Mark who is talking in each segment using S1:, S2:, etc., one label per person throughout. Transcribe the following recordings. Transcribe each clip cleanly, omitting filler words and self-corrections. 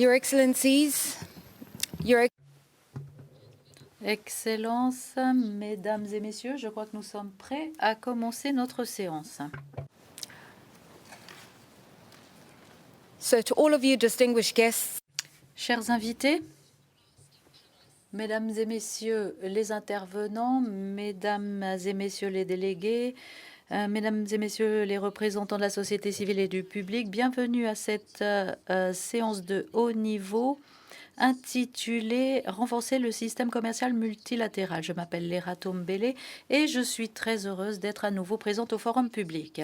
S1: Your Excellencies,
S2: Excellences, Mesdames et Messieurs, je crois que nous sommes prêts à commencer notre séance.
S1: So to all of you distinguished guests,
S2: Chers invités, Mesdames et Messieurs les intervenants, Mesdames et Messieurs les délégués, Mesdames et Messieurs les représentants de la société civile et du public, bienvenue à cette séance de haut niveau intitulée « Renforcer le système commercial multilatéral ». Je m'appelle Léra Tombele et je suis très heureuse d'être à nouveau présente au forum public.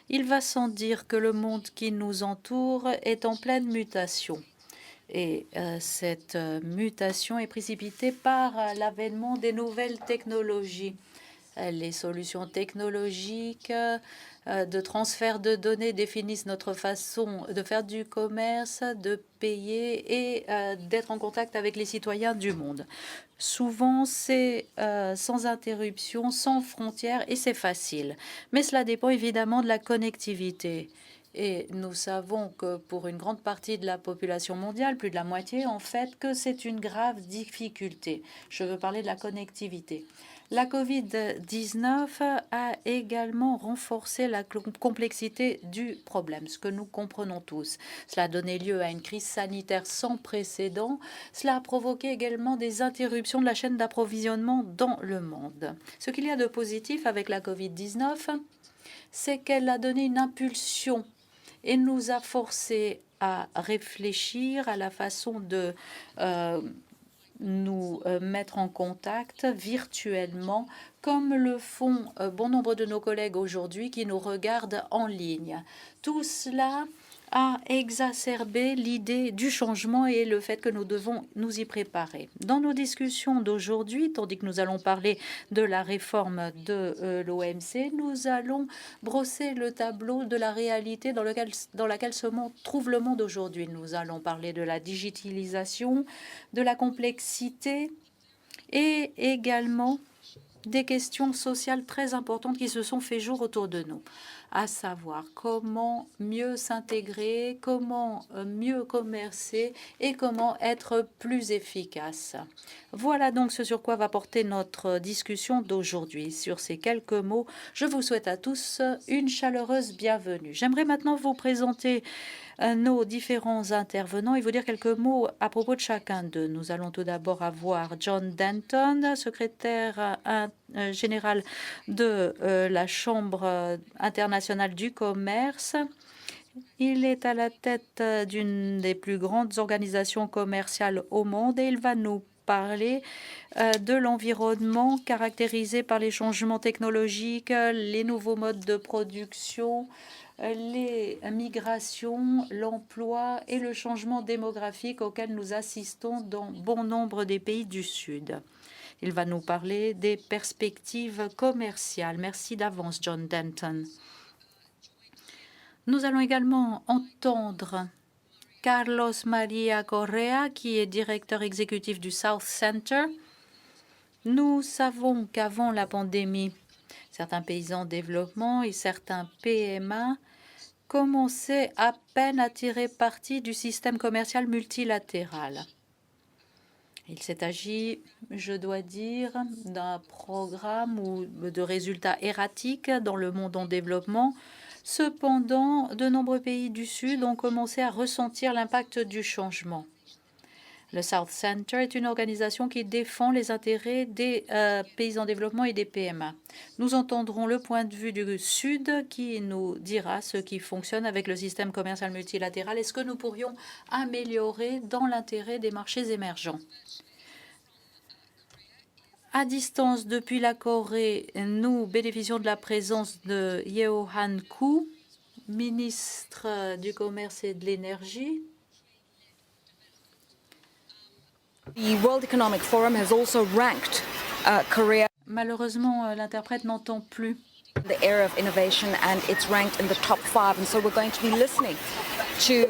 S2: Il va sans dire que le monde qui nous entoure est en pleine mutation. Et cette mutation est précipitée par l'avènement des nouvelles technologies. Les solutions technologiques de transfert de données définissent notre façon de faire du commerce, de payer et d'être en contact avec les citoyens du monde. Souvent, c'est sans interruption, sans frontières et c'est facile. Mais cela dépend évidemment de la connectivité. Et nous savons que pour une grande partie de la population mondiale, plus de la moitié en fait, que c'est une grave difficulté. Je veux parler de la connectivité. La Covid-19 a également renforcé la complexité du problème, ce que nous comprenons tous. Cela a donné lieu à une crise sanitaire sans précédent. Cela a provoqué également des interruptions de la chaîne d'approvisionnement dans le monde. Ce qu'il y a de positif avec la Covid-19, c'est qu'elle a donné une impulsion et nous a forcés à réfléchir à la façon de nous mettre en contact virtuellement, comme le font bon nombre de nos collègues aujourd'hui qui nous regardent en ligne. Tout cela a exacerbé l'idée du changement et le fait que nous devons nous y préparer. Dans nos discussions d'aujourd'hui, tandis que nous allons parler de la réforme de l'OMC, nous allons brosser le tableau de la réalité dans laquelle trouve le monde aujourd'hui. Nous allons parler de la digitalisation, de la complexité et également des questions sociales très importantes qui se sont fait jour autour de nous, à savoir comment mieux s'intégrer, comment mieux commercer et comment être plus efficace. Voilà donc ce sur quoi va porter notre discussion d'aujourd'hui. Sur ces quelques mots, je vous souhaite à tous une chaleureuse bienvenue. J'aimerais maintenant vous présenter nos différents intervenants et vous dire quelques mots à propos de chacun d'eux. Nous allons tout d'abord avoir John Denton, secrétaire général de la Chambre internationale du commerce. Il est à la tête d'une des plus grandes organisations commerciales au monde et il va nous parler de l'environnement caractérisé par les changements technologiques, les nouveaux modes de production, les migrations, l'emploi et le changement démographique auquel nous assistons dans bon nombre des pays du Sud. Il va nous parler des perspectives commerciales. Merci d'avance, John Denton. Nous allons également entendre Carlos Maria Correa, qui est directeur exécutif du South Center. Nous savons qu'avant la pandémie, certains pays en développement et certains PMA commençaient à peine à tirer parti du système commercial multilatéral. Il s'est agi, je dois dire, d'un programme ou de résultats erratiques dans le monde en développement. Cependant, de nombreux pays du Sud ont commencé à ressentir l'impact du changement. Le South Center est une organisation qui défend les intérêts des pays en développement et des PMA. Nous entendrons le point de vue du Sud qui nous dira ce qui fonctionne avec le système commercial multilatéral et ce que nous pourrions améliorer dans l'intérêt des marchés émergents. À distance, depuis la Corée, nous bénéficions de la présence de Yeo Han Koo, ministre du Commerce et de l'Énergie.
S1: the World Economic Forum has also ranked Korea
S2: Malheureusement, l'interprète n'entend plus.
S1: in the area of innovation, and it's ranked in the top 5. And so we're going to be listening to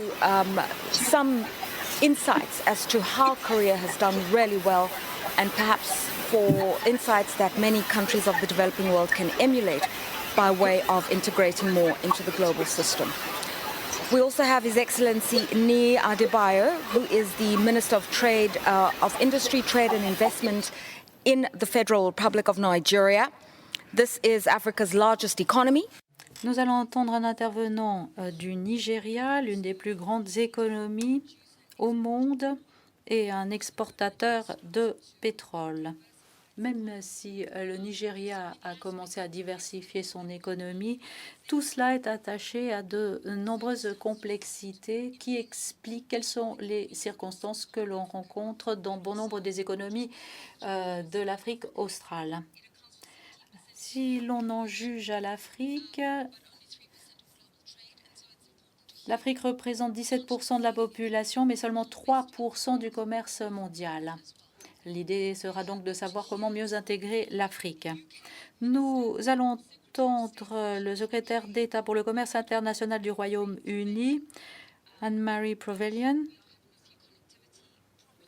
S1: some insights as to how Korea has done really well, and perhaps for insights that many countries of the developing world can emulate by way of integrating more into the global system. We also have His Excellency Ni Adebayo, who is the Minister of Trade, of Industry, Trade and Investment in the Federal Republic of Nigeria. This is Africa's largest economy.
S2: Nous allons entendre un intervenant du Nigeria, l'une des plus grandes économies au monde et un exportateur de pétrole. Même si le Nigeria a commencé à diversifier son économie, tout cela est attaché à de nombreuses complexités qui expliquent quelles sont les circonstances que l'on rencontre dans bon nombre des économies de l'Afrique australe. Si l'on en juge à l'Afrique, l'Afrique représente 17% de la population, mais seulement 3% du commerce mondial. L'idée sera donc de savoir comment mieux intégrer l'Afrique. Nous allons entendre le secrétaire d'État pour le commerce international du Royaume-Uni, Anne-Marie Trevelyan.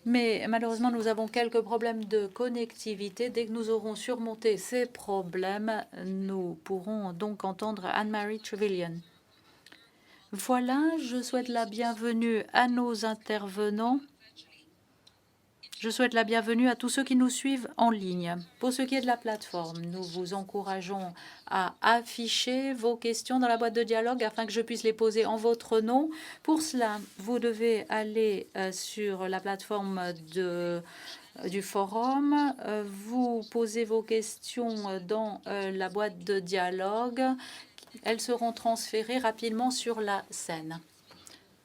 S2: Mais malheureusement, nous avons quelques problèmes de connectivité. Dès que nous aurons surmonté ces problèmes, nous pourrons donc entendre Anne-Marie Trevelyan. Voilà, je souhaite la bienvenue à nos intervenants. Je souhaite la bienvenue à tous ceux qui nous suivent en ligne. Pour ce qui est de la plateforme, nous vous encourageons à afficher vos questions dans la boîte de dialogue afin que je puisse les poser en votre nom. Pour cela, vous devez aller sur la plateforme du forum. Vous posez vos questions dans la boîte de dialogue. Elles seront transférées rapidement sur la scène.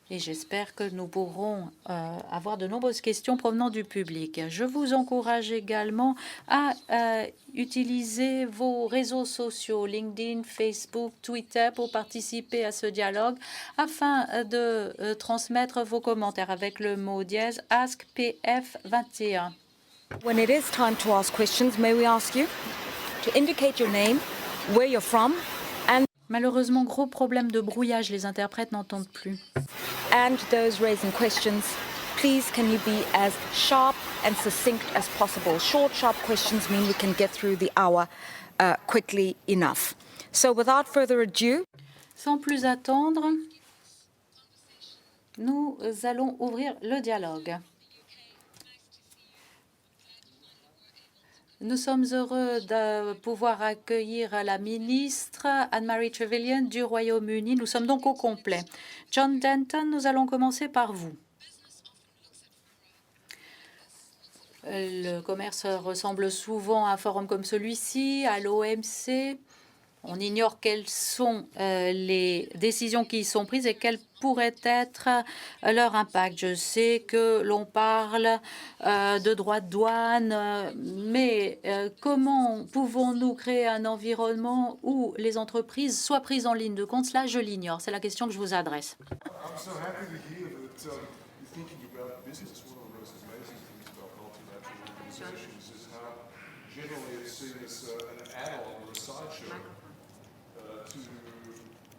S2: Et j'espère que nous pourrons avoir de nombreuses questions provenant du public. Je vous encourage également à utiliser vos réseaux sociaux, LinkedIn, Facebook, Twitter, pour participer à ce dialogue afin de transmettre vos commentaires avec le mot dièse AskPF21.
S1: When it is time to ask questions, may we ask you to indicate your name, where you're from,
S2: Malheureusement, gros problème de brouillage, les interprètes n'entendent plus.
S1: And those raising questions, please can you be as sharp and succinct as possible. Short, sharp questions mean we can get through the hour quickly enough. So without further ado,
S2: sans plus attendre, nous allons ouvrir le dialogue. Nous sommes heureux de pouvoir accueillir la ministre Anne-Marie Trevelyan du Royaume-Uni. Nous sommes donc au complet. John Denton, nous allons commencer par vous. Le commerce ressemble souvent à un forum comme celui-ci, à l'OMC. On ignore quelles sont les décisions qui sont prises et quel pourrait être leur impact. Je sais que l'on parle de droits de douane, mais comment pouvons-nous créer un environnement où les entreprises soient prises en ligne de compte? Cela, je l'ignore. C'est la question que je vous adresse.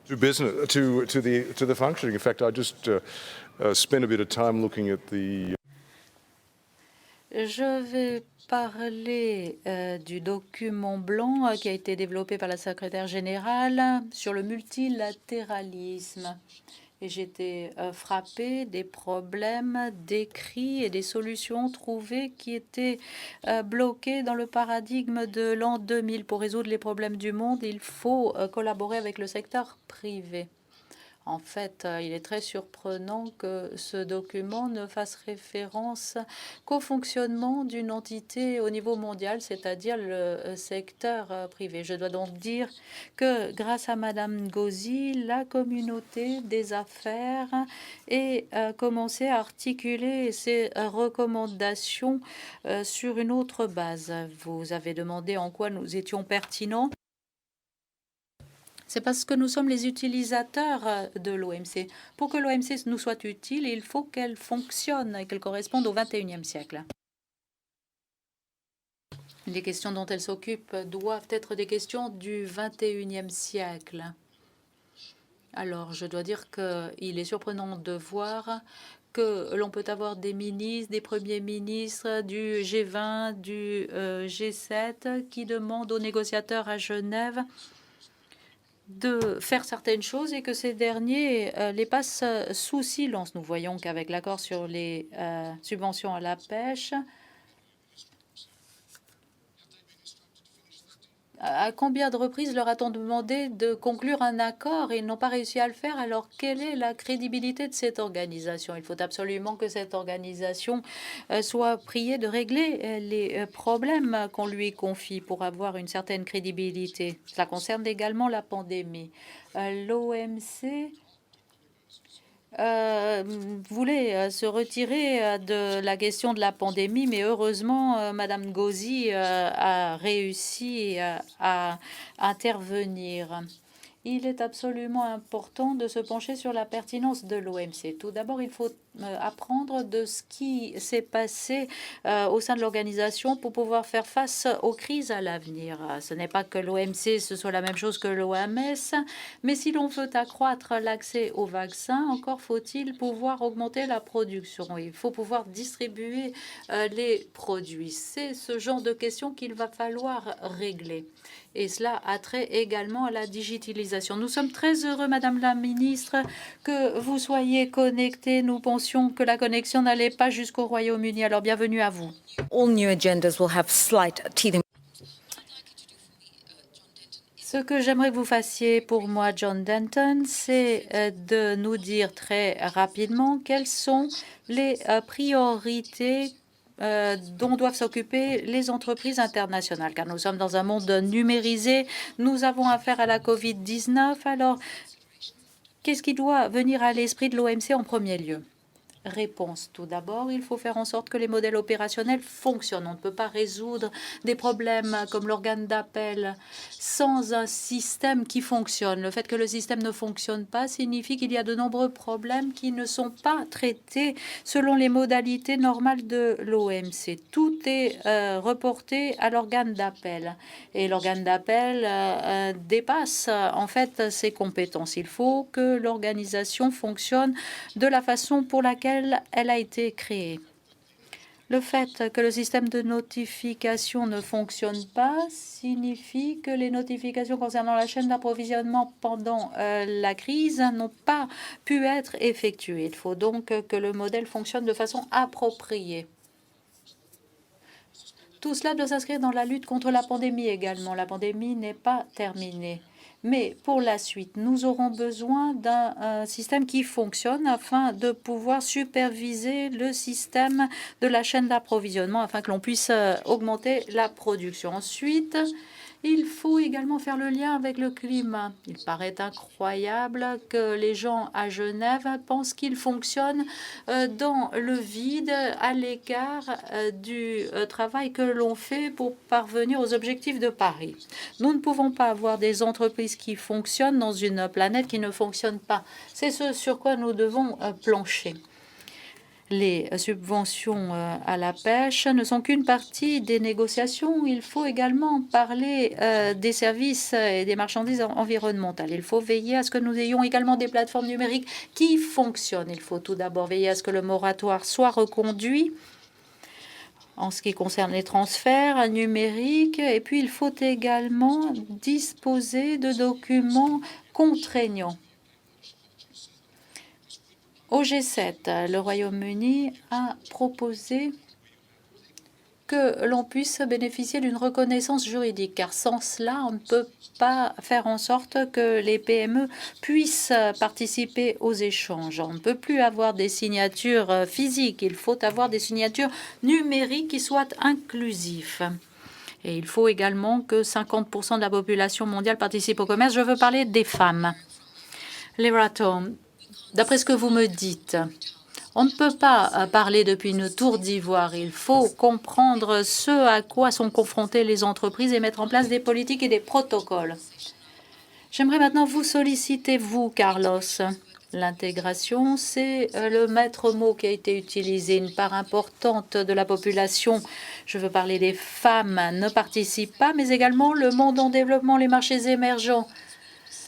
S3: To business, to the functioning. In fact, I just spent a bit of time looking at the.
S2: Je vais parler du document blanc qui a été développé par la secrétaire générale sur le multilatéralisme. Et j'étais frappée des problèmes décrits et des solutions trouvées qui étaient bloquées dans le paradigme de l'an 2000. Pour résoudre les problèmes du monde, il faut collaborer avec le secteur privé. En fait, il est très surprenant que ce document ne fasse référence qu'au fonctionnement d'une entité au niveau mondial, c'est-à-dire le secteur privé. Je dois donc dire que grâce à Madame Ngozi, la communauté des affaires a commencé à articuler ses recommandations sur une autre base. Vous avez demandé en quoi nous étions pertinents. C'est parce que nous sommes les utilisateurs de l'OMC. Pour que l'OMC nous soit utile, il faut qu'elle fonctionne et qu'elle corresponde au XXIe siècle. Les questions dont elle s'occupe doivent être des questions du XXIe siècle. Alors, je dois dire qu'il est surprenant de voir que l'on peut avoir des ministres, des premiers ministres du G20, du G7 qui demandent aux négociateurs à Genève de faire certaines choses et que ces derniers les passent sous silence. Nous voyons qu'avec l'accord sur les subventions à la pêche, à combien de reprises leur a-t-on demandé de conclure un accord et ils n'ont pas réussi à le faire? Alors, quelle est la crédibilité de cette organisation? Il faut absolument que cette organisation soit priée de régler les problèmes qu'on lui confie pour avoir une certaine crédibilité. Cela concerne également la pandémie. L'OMC voulait se retirer de la question de la pandémie, mais heureusement, Madame Ngozi a réussi à intervenir. Il est absolument important de se pencher sur la pertinence de l'OMC. Tout d'abord, il faut apprendre de ce qui s'est passé au sein de l'organisation pour pouvoir faire face aux crises à l'avenir. Ce n'est pas que l'OMC ce soit la même chose que l'OMS, mais si l'on veut accroître l'accès aux vaccins, encore faut-il pouvoir augmenter la production. Il faut pouvoir distribuer les produits. C'est ce genre de questions qu'il va falloir régler. Et cela a trait également à la digitalisation. Nous sommes très heureux, Madame la Ministre, que vous soyez connectée. Nous pensions que la connexion n'allait pas jusqu'au Royaume-Uni. Alors, bienvenue à vous.
S1: All new agendas will have slight teething.
S2: Ce que j'aimerais que vous fassiez pour moi, John Denton, c'est de nous dire très rapidement quelles sont les priorités dont doivent s'occuper les entreprises internationales, car nous sommes dans un monde numérisé, nous avons affaire à la Covid-19. Alors, qu'est-ce qui doit venir à l'esprit de l'OMC en premier lieu? Réponse. Tout d'abord, il faut faire en sorte que les modèles opérationnels fonctionnent. On ne peut pas résoudre des problèmes comme l'organe d'appel sans un système qui fonctionne. Le fait que le système ne fonctionne pas signifie qu'il y a de nombreux problèmes qui ne sont pas traités selon les modalités normales de l'OMC. Tout est reporté à l'organe d'appel. Et l'organe d'appel dépasse en fait ses compétences. Il faut que l'organisation fonctionne de la façon pour laquelle elle a été créée. Le fait que le système de notification ne fonctionne pas signifie que les notifications concernant la chaîne d'approvisionnement pendant la crise n'ont pas pu être effectuées. Il faut donc que le modèle fonctionne de façon appropriée. Tout cela doit s'inscrire dans la lutte contre la pandémie également. La pandémie n'est pas terminée. Mais pour la suite, nous aurons besoin d'un système qui fonctionne afin de pouvoir superviser le système de la chaîne d'approvisionnement afin que l'on puisse augmenter la production. Ensuite, il faut également faire le lien avec le climat. Il paraît incroyable que les gens à Genève pensent qu'ils fonctionnent dans le vide à l'égard du travail que l'on fait pour parvenir aux objectifs de Paris. Nous ne pouvons pas avoir des entreprises qui fonctionnent dans une planète qui ne fonctionne pas. C'est ce sur quoi nous devons plancher. Les subventions à la pêche ne sont qu'une partie des négociations. Il faut également parler des services et des marchandises environnementales. Il faut veiller à ce que nous ayons également des plateformes numériques qui fonctionnent. Il faut tout d'abord veiller à ce que le moratoire soit reconduit en ce qui concerne les transferts numériques. Et puis, il faut également disposer de documents contraignants. Au G7, le Royaume-Uni a proposé que l'on puisse bénéficier d'une reconnaissance juridique, car sans cela, on ne peut pas faire en sorte que les PME puissent participer aux échanges. On ne peut plus avoir des signatures physiques, il faut avoir des signatures numériques qui soient inclusives. Et il faut également que 50% de la population mondiale participe au commerce. Je veux parler des femmes. Les Raton. D'après ce que vous me dites, on ne peut pas parler depuis une tour d'ivoire. Il faut comprendre ce à quoi sont confrontées les entreprises et mettre en place des politiques et des protocoles. J'aimerais maintenant vous solliciter, vous, Carlos. L'intégration, c'est le maître mot qui a été utilisé. Une part importante de la population, je veux parler des femmes, ne participe pas, mais également le monde en développement, les marchés émergents.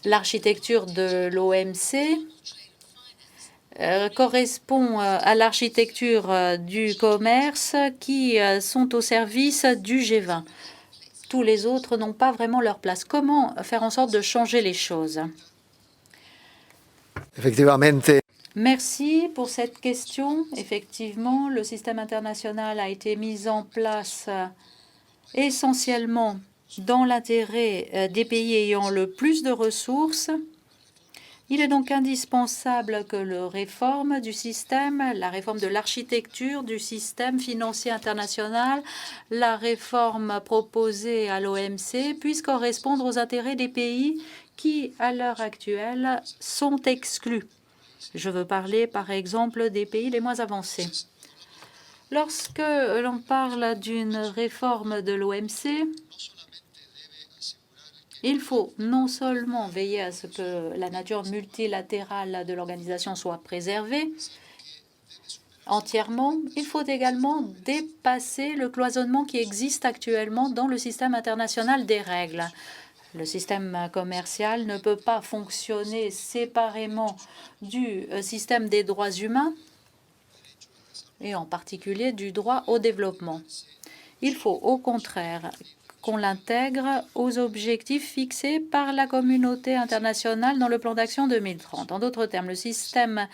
S2: L'architecture de l'OMC correspond à l'architecture du commerce qui sont au service du G20. tous les autres n'ont pas vraiment leur place. Comment faire en sorte de changer les choses? Merci pour cette question. Effectivement, le système international a été mis en place essentiellement dans l'intérêt des pays ayant le plus de ressources. Il est donc indispensable que la réforme du système, la réforme de l'architecture du système financier international, la réforme proposée à l'OMC puisse correspondre aux intérêts des pays qui, à l'heure actuelle, sont exclus. Je veux parler, par exemple, des pays les moins avancés. Lorsque l'on parle d'une réforme de l'OMC, il faut non seulement veiller à ce que la nature multilatérale de l'organisation soit préservée entièrement, il faut également dépasser le cloisonnement qui existe actuellement dans le système international des règles. Le système commercial ne peut pas fonctionner séparément du système des droits humains et en particulier du droit au développement. Il faut au contraire qu'on l'intègre aux objectifs fixés par la communauté internationale dans le plan d'action 2030. En d'autres termes, le système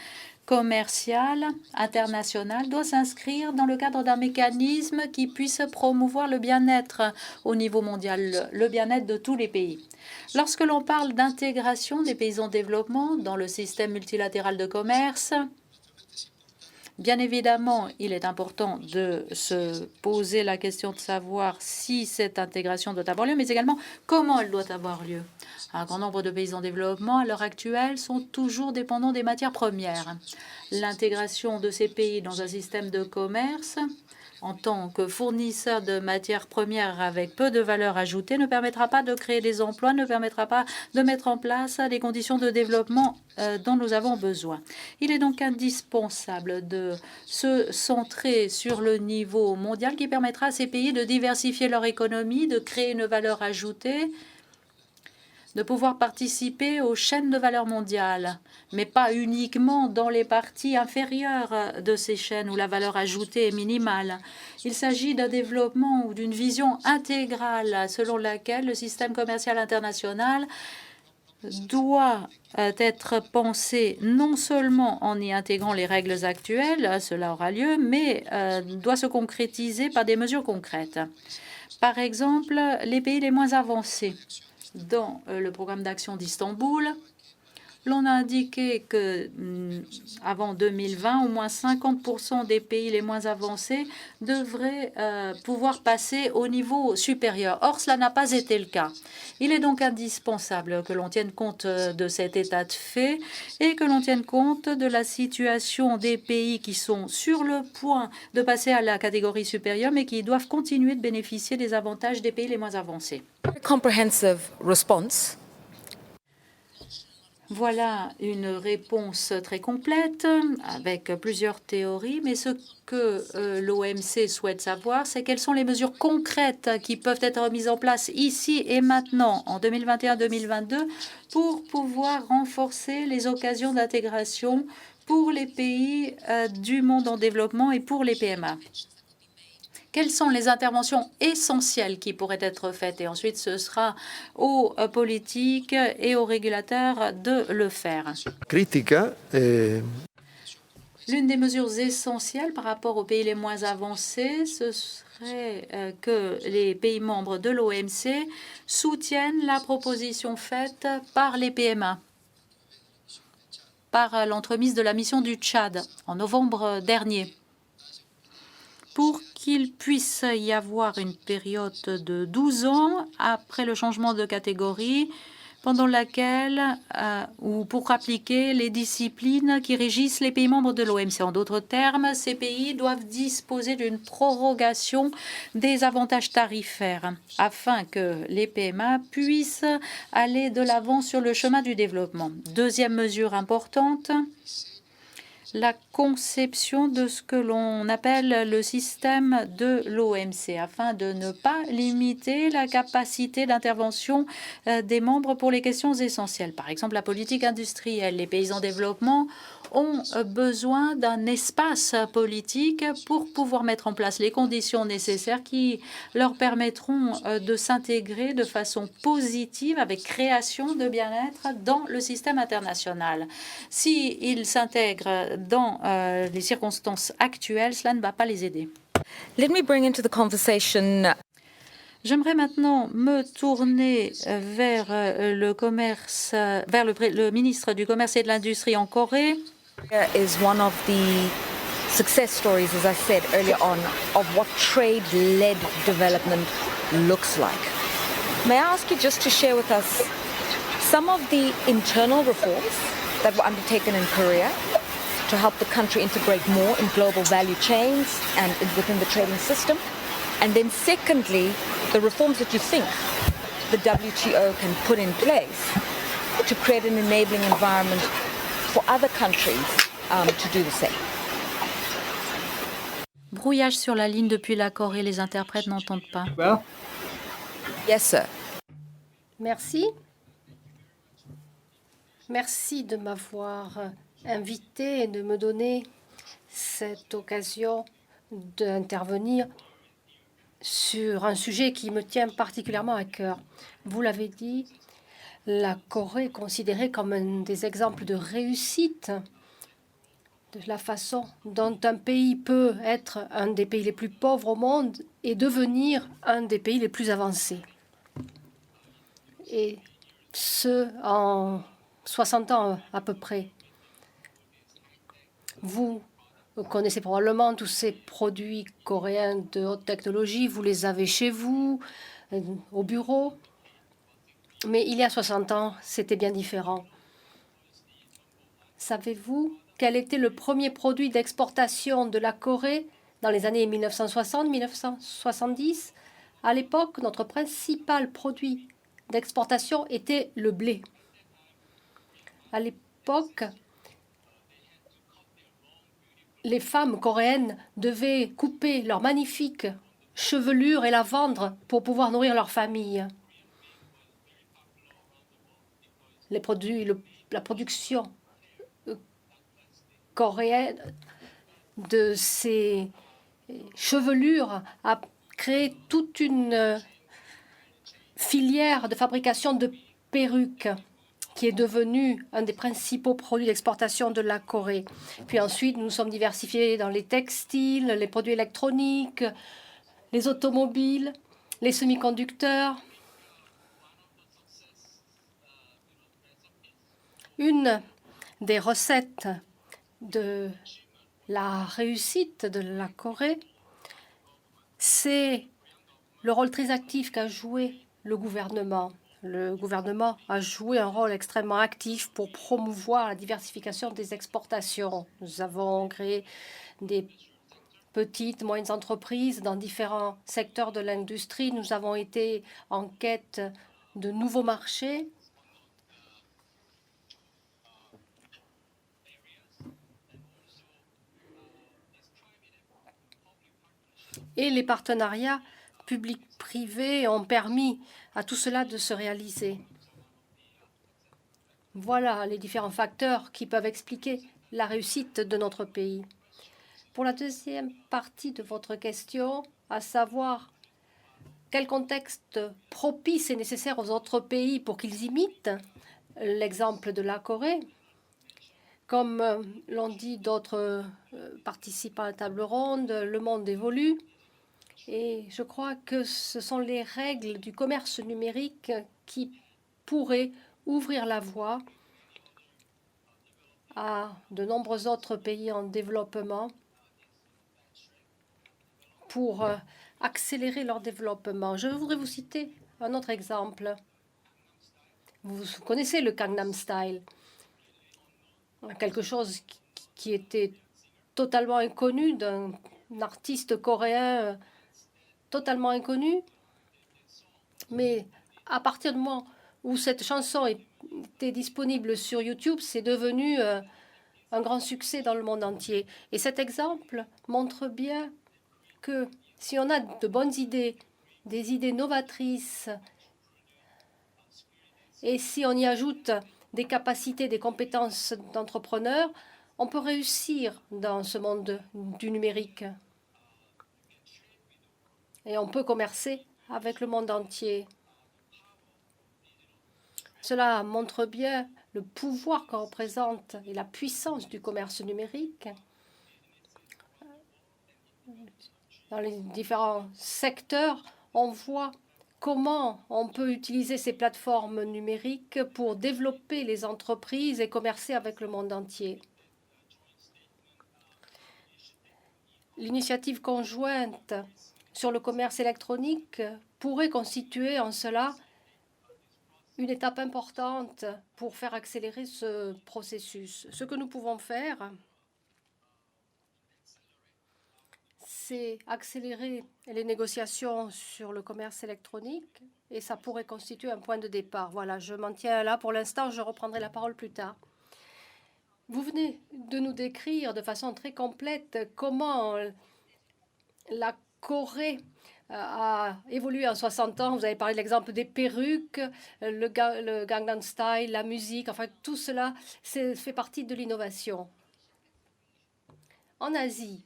S2: commercial international doit s'inscrire dans le cadre d'un mécanisme qui puisse promouvoir le bien-être au niveau mondial, le bien-être de tous les pays. Lorsque l'on parle d'intégration des pays en développement dans le système multilatéral de commerce, bien évidemment, il est important de se poser la question de savoir si cette intégration doit avoir lieu, mais également comment elle doit avoir lieu. Un grand nombre de pays en développement, à l'heure actuelle, sont toujours dépendants des matières premières. L'intégration de ces pays dans un système de commerce en tant que fournisseur de matières premières avec peu de valeur ajoutée ne permettra pas de créer des emplois, ne permettra pas de mettre en place les conditions de développement dont nous avons besoin. Il est donc indispensable de se centrer sur le niveau mondial qui permettra à ces pays de diversifier leur économie, de créer une valeur ajoutée, de pouvoir participer aux chaînes de valeur mondiale, mais pas uniquement dans les parties inférieures de ces chaînes où la valeur ajoutée est minimale. Il s'agit d'un développement ou d'une vision intégrale selon laquelle le système commercial international doit être pensé non seulement en y intégrant les règles actuelles, cela aura lieu, mais doit se concrétiser par des mesures concrètes. Par exemple, les pays les moins avancés. Dans le programme d'action d'Istanbul, l'on a indiqué que avant 2020, au moins 50% des pays les moins avancés devraient pouvoir passer au niveau supérieur. Or, cela n'a pas été le cas. Il est donc indispensable que l'on tienne compte de cet état de fait et que l'on tienne compte de la situation des pays qui sont sur le point de passer à la catégorie supérieure, mais qui doivent continuer de bénéficier des avantages des pays les moins avancés.
S1: Comprehensive response.
S2: Voilà une réponse très complète avec plusieurs théories, mais ce que l'OMC souhaite savoir, c'est quelles sont les mesures concrètes qui peuvent être mises en place ici et maintenant, en 2021-2022, pour pouvoir renforcer les occasions d'intégration pour les pays du monde en développement et pour les PMA. Quelles sont les interventions essentielles qui pourraient être faites? Et ensuite, ce sera aux politiques et aux régulateurs de le faire. L'une des mesures essentielles par rapport aux pays les moins avancés, ce serait que les pays membres de l'OMC soutiennent la proposition faite par les PMA, par l'entremise de la mission du Tchad en novembre dernier, pour qu'il puisse y avoir une période de 12 ans après le changement de catégorie, pendant laquelle, ou pour appliquer les disciplines qui régissent les pays membres de l'OMC. En d'autres termes, ces pays doivent disposer d'une prorogation des avantages tarifaires afin que les PMA puissent aller de l'avant sur le chemin du développement. Deuxième mesure importante, la conception de ce que l'on appelle le système de l'OMC, afin de ne pas limiter la capacité d'intervention des membres pour les questions essentielles. Par exemple, la politique industrielle. Les pays en développement ont besoin d'un espace politique pour pouvoir mettre en place les conditions nécessaires qui leur permettront de s'intégrer de façon positive avec création de bien-être dans le système international. S'ils s'intègrent dans les circonstances actuelles, cela ne va pas les aider.
S1: Let me bring into the conversation.
S2: J'aimerais maintenant me tourner vers le commerce, vers le ministre du Commerce et de l'Industrie en Corée.
S1: Is one of the success stories, as I said earlier on, of what trade-led development looks like. May I ask you just to share with us some of the internal reforms that were undertaken in Korea to help the country integrate more in global value chains and within the trading system? And then secondly, the reforms that you think the WTO can put in place to create an enabling environment for other countries to do the same.
S2: Brouillage sur la ligne depuis la Corée, les interprètes n'entendent pas.
S4: Well,
S1: Yes, sir.
S5: Merci. Merci de m'avoir invité et de me donner cette occasion d'intervenir sur un sujet qui me tient particulièrement à cœur. Vous l'avez dit, la Corée est considérée comme un des exemples de réussite de la façon dont un pays peut être un des pays les plus pauvres au monde et devenir un des pays les plus avancés. Et ce, en 60 ans à peu près. Vous connaissez probablement tous ces produits coréens de haute technologie. Vous les avez chez vous, au bureau. Mais il y a 60 ans, c'était bien différent. Savez-vous quel était le premier produit d'exportation de la Corée dans les années 1960-1970? À l'époque, notre principal produit d'exportation était le blé. À l'époque, les femmes coréennes devaient couper leur magnifique chevelure et la vendre pour pouvoir nourrir leur famille. La production coréenne de ces chevelures a créé toute une filière de fabrication de perruques qui est devenue un des principaux produits d'exportation de la Corée. Puis ensuite, nous nous sommes diversifiés dans les textiles, les produits électroniques, les automobiles, les semi-conducteurs. Une des recettes de la réussite de la Corée, c'est le rôle très actif qu'a joué le gouvernement. Le gouvernement a joué un rôle extrêmement actif pour promouvoir la diversification des exportations. Nous avons créé des petites, moyennes entreprises dans différents secteurs de l'industrie. Nous avons été en quête de nouveaux marchés. Et les partenariats publics-privés ont permis à tout cela de se réaliser. Voilà les différents facteurs qui peuvent expliquer la réussite de notre pays. Pour la deuxième partie de votre question, à savoir quel contexte propice est nécessaire aux autres pays pour qu'ils imitent l'exemple de la Corée, comme l'ont dit d'autres participants à la table ronde, le monde évolue. Et je crois que ce sont les règles du commerce numérique qui pourraient ouvrir la voie à de nombreux autres pays en développement pour accélérer leur développement. Je voudrais vous citer un autre exemple. Vous connaissez le Gangnam Style, quelque chose qui était totalement inconnu d'un artiste coréen totalement inconnu. Mais à partir du moment où cette chanson était disponible sur YouTube, c'est devenu un grand succès dans le monde entier. Et cet exemple montre bien que si on a de bonnes idées, des idées novatrices, et si on y ajoute des capacités, des compétences d'entrepreneurs, On peut réussir dans ce monde du numérique et on peut commercer avec le monde entier. Cela montre bien le pouvoir que représente et la puissance du commerce numérique dans les différents secteurs. On voit comment on peut utiliser ces plateformes numériques pour développer les entreprises et commercer avec le monde entier. L'initiative conjointe sur le commerce électronique pourrait constituer en cela une étape importante pour faire accélérer ce processus. Ce que nous pouvons faire, c'est accélérer les négociations sur le commerce électronique et ça pourrait constituer un point de départ. Voilà, je m'en tiens là pour l'instant, je reprendrai la parole plus tard. Vous venez de nous décrire de façon très complète comment la Corée a évolué en 60 ans. Vous avez parlé de l'exemple des perruques, le Gangnam Style, la musique, enfin tout cela fait partie de l'innovation. En Asie,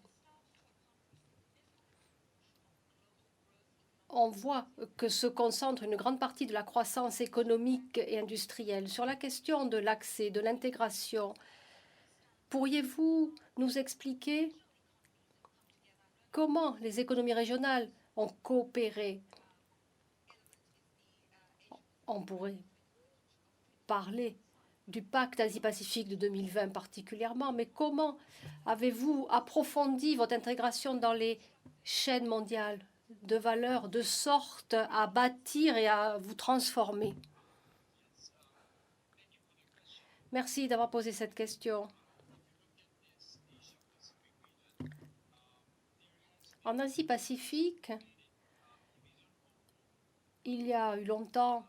S5: on voit que se concentre une grande partie de la croissance économique et industrielle. Sur la question de l'accès, de l'intégration, pourriez-vous nous expliquer comment les économies régionales ont coopéré? On pourrait parler du pacte Asie-Pacifique de 2020 particulièrement, mais comment avez-vous approfondi votre intégration dans les chaînes mondiales de valeur de sorte à bâtir et à vous transformer? Merci d'avoir posé cette question. En Asie-Pacifique, il y a eu longtemps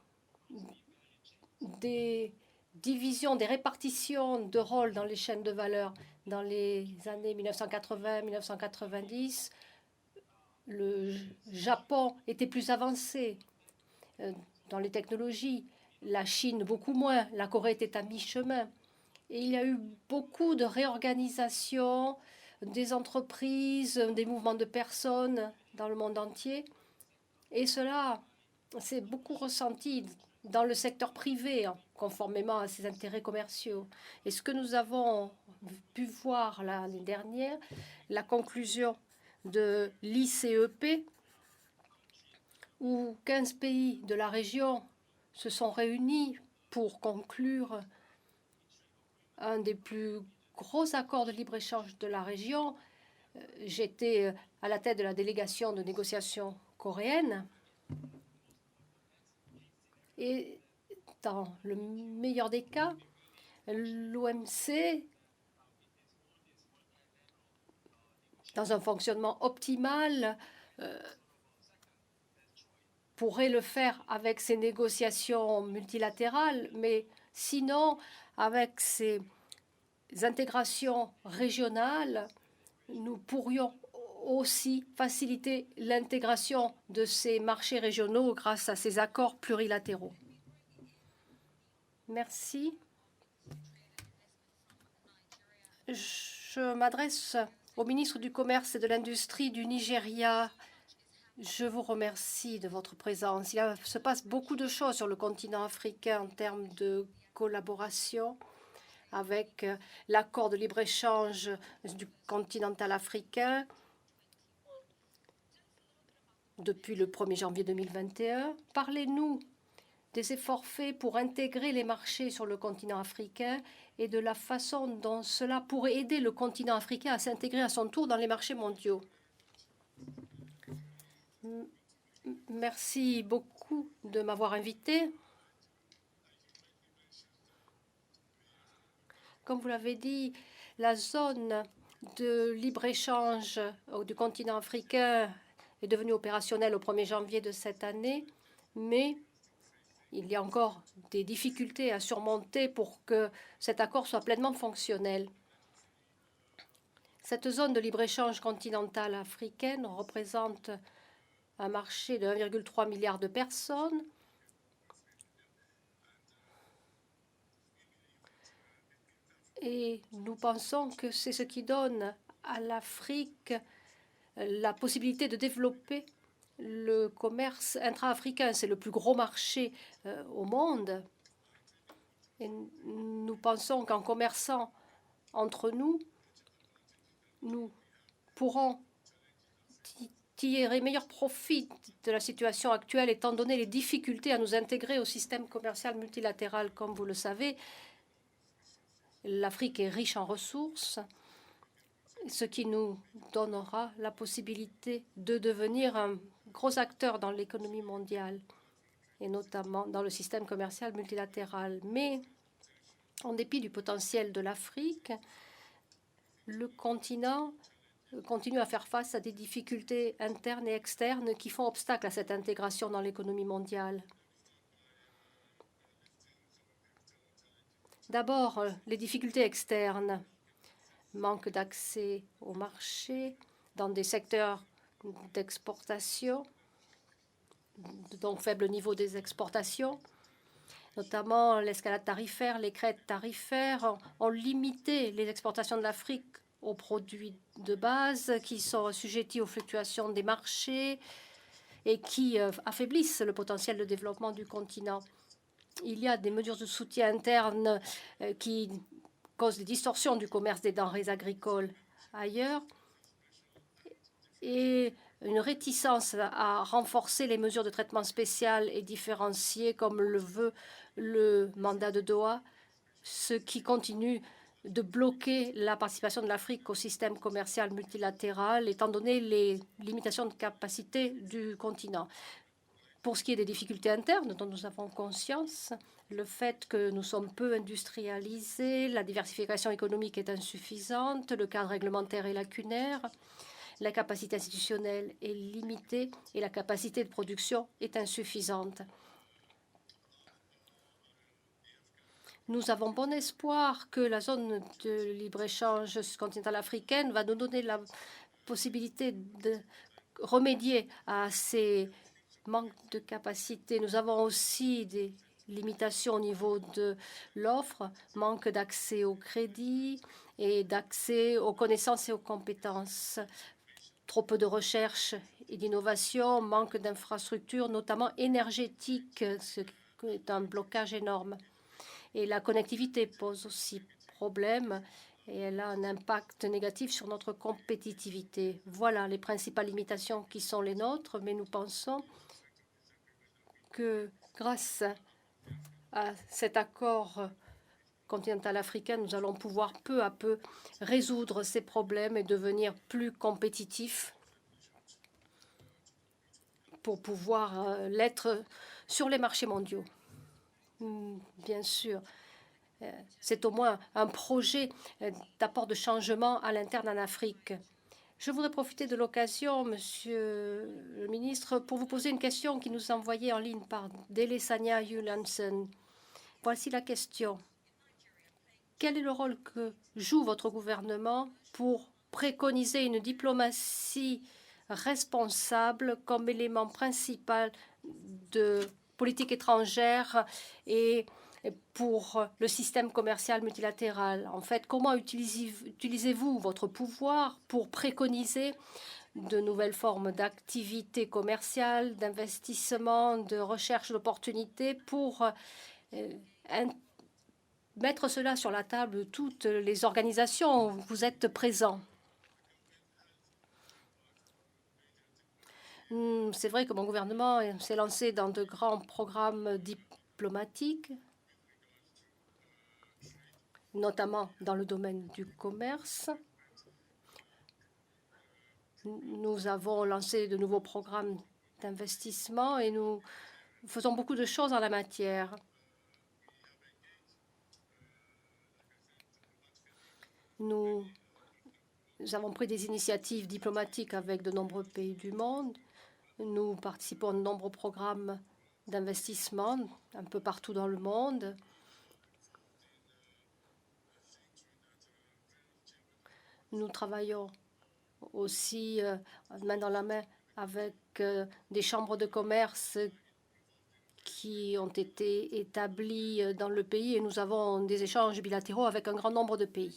S5: des divisions, des répartitions de rôles dans les chaînes de valeur. Dans les années 1980-1990, le Japon était plus avancé dans les technologies, la Chine beaucoup moins, la Corée était à mi-chemin. Et il y a eu beaucoup de réorganisation des entreprises, des mouvements de personnes dans le monde entier. Et cela s'est beaucoup ressenti dans le secteur privé, conformément à ses intérêts commerciaux. Et ce que nous avons pu voir l'année dernière, la conclusion de l'ICEP, où 15 pays de la région se sont réunis pour conclure un des plus gros accords de libre-échange de la région. J'étais à la tête de la délégation de négociation coréenne. Et dans le meilleur des cas, l'OMC, dans un fonctionnement optimal, pourrait le faire avec ces négociations multilatérales, mais sinon, avec ces intégrations régionales, nous pourrions aussi faciliter l'intégration de ces marchés régionaux grâce à ces accords plurilatéraux. Merci. Je m'adresse au ministre du Commerce et de l'Industrie du Nigeria. Je vous remercie de votre présence. Il se passe beaucoup de choses sur le continent africain en termes de collaboration avec l'accord de libre-échange du continental africain depuis le 1er janvier 2021. Parlez-nous des efforts faits pour intégrer les marchés sur le continent africain et de la façon dont cela pourrait aider le continent africain à s'intégrer à son tour dans les marchés mondiaux. Merci beaucoup de m'avoir invité. Comme vous l'avez dit, la zone de libre-échange du continent africain est devenue opérationnelle au 1er janvier de cette année, mais il y a encore des difficultés à surmonter pour que cet accord soit pleinement fonctionnel. Cette zone de libre-échange continentale africaine représente un marché de 1,3 milliard de personnes. Et nous pensons que c'est ce qui donne à l'Afrique la possibilité de développer le commerce intra-africain. C'est le plus gros marché au monde. Et nous pensons qu'en commerçant entre nous, nous pourrons tirer meilleur profit de la situation actuelle, étant donné les difficultés à nous intégrer au système commercial multilatéral. Comme vous le savez, l'Afrique est riche en ressources, ce qui nous donnera la possibilité de devenir un gros acteur dans l'économie mondiale, et notamment dans le système commercial multilatéral. Mais, en dépit du potentiel de l'Afrique, le continent continue à faire face à des difficultés internes et externes qui font obstacle à cette intégration dans l'économie mondiale. D'abord, les difficultés externes, manque d'accès au marché dans des secteurs d'exportation, donc faible niveau des exportations, notamment l'escalade tarifaire, les crêtes tarifaires ont limité les exportations de l'Afrique aux produits de base qui sont assujettis aux fluctuations des marchés et qui affaiblissent le potentiel de développement du continent. Il y a des mesures de soutien interne qui causent des distorsions du commerce des denrées agricoles ailleurs et une réticence à renforcer les mesures de traitement spécial et différencié comme le veut le mandat de Doha, ce qui continue de bloquer la participation de l'Afrique au système commercial multilatéral, étant donné les limitations de capacité du continent. Pour ce qui est des difficultés internes dont nous avons conscience, le fait que nous sommes peu industrialisés, la diversification économique est insuffisante, le cadre réglementaire est lacunaire, la capacité institutionnelle est limitée et la capacité de production est insuffisante. Nous avons bon espoir que la zone de libre-échange continentale africaine va nous donner la possibilité de remédier à ces manques de capacité. Nous avons aussi des limitations au niveau de l'offre, manque d'accès au crédit et d'accès aux connaissances et aux compétences. Trop peu de recherche et d'innovation, manque d'infrastructures, notamment énergétiques, ce qui est un blocage énorme. Et la connectivité pose aussi problème et elle a un impact négatif sur notre compétitivité. Voilà les principales limitations qui sont les nôtres, mais nous pensons que grâce à cet accord continental africain, nous allons pouvoir peu à peu résoudre ces problèmes et devenir plus compétitifs pour pouvoir l'être sur les marchés mondiaux. Bien sûr, c'est au moins un projet d'apport de changement à l'interne en Afrique. Je voudrais profiter de l'occasion, Monsieur le ministre, pour vous poser une question qui nous est envoyée en ligne par Delesania Yulansen. Voici la question. Quel est le rôle que joue votre gouvernement pour préconiser une diplomatie responsable comme élément principal de politique étrangère et pour le système commercial multilatéral? En fait, comment utilisez-vous votre pouvoir pour préconiser de nouvelles formes d'activités commerciales, d'investissement, de recherche d'opportunités pour mettre cela sur la table de toutes les organisations où vous êtes présents? C'est vrai que mon gouvernement s'est lancé dans de grands programmes diplomatiques, notamment dans le domaine du commerce. Nous avons lancé de nouveaux programmes d'investissement et nous faisons beaucoup de choses en la matière. Nous avons pris des initiatives diplomatiques avec de nombreux pays du monde. Nous participons à de nombreux programmes d'investissement un peu partout dans le monde. Nous travaillons aussi main dans la main avec des chambres de commerce qui ont été établis dans le pays et nous avons des échanges bilatéraux avec un grand nombre de pays.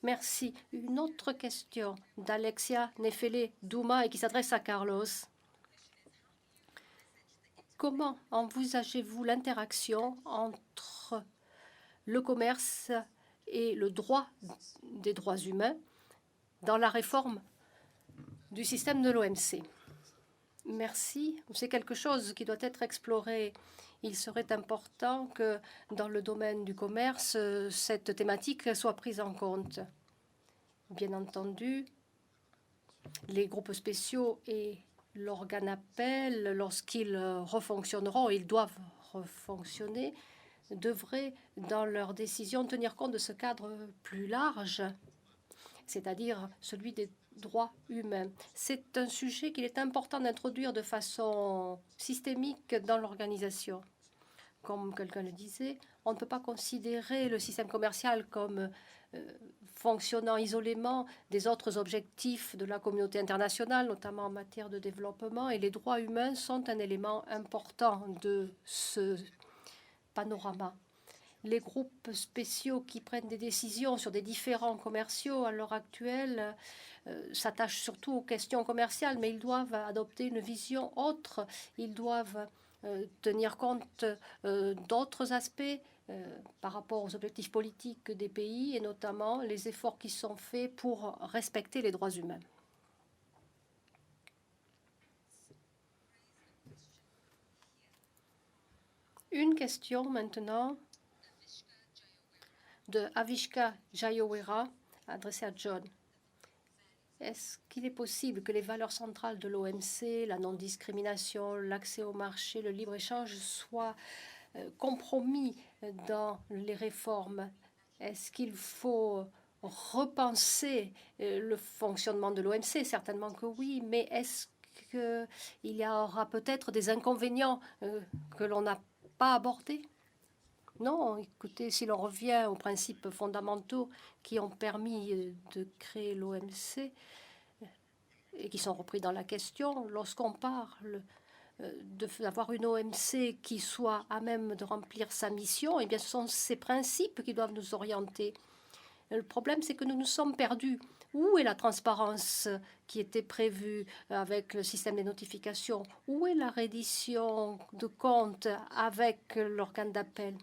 S5: Merci. Une autre question d'Alexia Nefele Douma et qui s'adresse à Carlos. Comment envisagez-vous l'interaction entre le commerce et le droit des droits humains dans la réforme du système de l'OMC? Merci. C'est quelque chose qui doit être exploré. Il serait important que dans le domaine du commerce, cette thématique soit prise en compte. Bien entendu, les groupes spéciaux et l'organe appel, lorsqu'ils refonctionneront, ils doivent refonctionner, devraient, dans leurs décisions, tenir compte de ce cadre plus large, c'est-à-dire celui des droits humains. C'est un sujet qu'il est important d'introduire de façon systémique dans l'organisation. Comme quelqu'un le disait, on ne peut pas considérer le système commercial comme fonctionnant isolément des autres objectifs de la communauté internationale, notamment en matière de développement, et les droits humains sont un élément important de ce panorama. Les groupes spéciaux qui prennent des décisions sur des différends commerciaux à l'heure actuelle s'attachent surtout aux questions commerciales, mais ils doivent adopter une vision autre. Ils doivent tenir compte d'autres aspects par rapport aux objectifs politiques des pays et notamment les efforts qui sont faits pour respecter les droits humains. Une question maintenant de Avishka Jayawera, adressée à John. Est-ce qu'il est possible que les valeurs centrales de l'OMC, la non-discrimination, l'accès au marché, le libre-échange soient compromis dans les réformes? Est-ce qu'il faut repenser le fonctionnement de l'OMC? Certainement que oui, mais est-ce qu'il y aura peut-être des inconvénients que l'on n'a pas abordés? Non, écoutez, si l'on revient aux principes fondamentaux qui ont permis de créer l'OMC et qui sont repris dans la question, lorsqu'on parle d'avoir une OMC qui soit à même de remplir sa mission, eh bien, ce sont ces principes qui doivent nous orienter. Le problème, c'est que nous nous sommes perdus. Où est la transparence qui était prévue avec le système des notifications? Où est la reddition de comptes avec l'organe d'appel?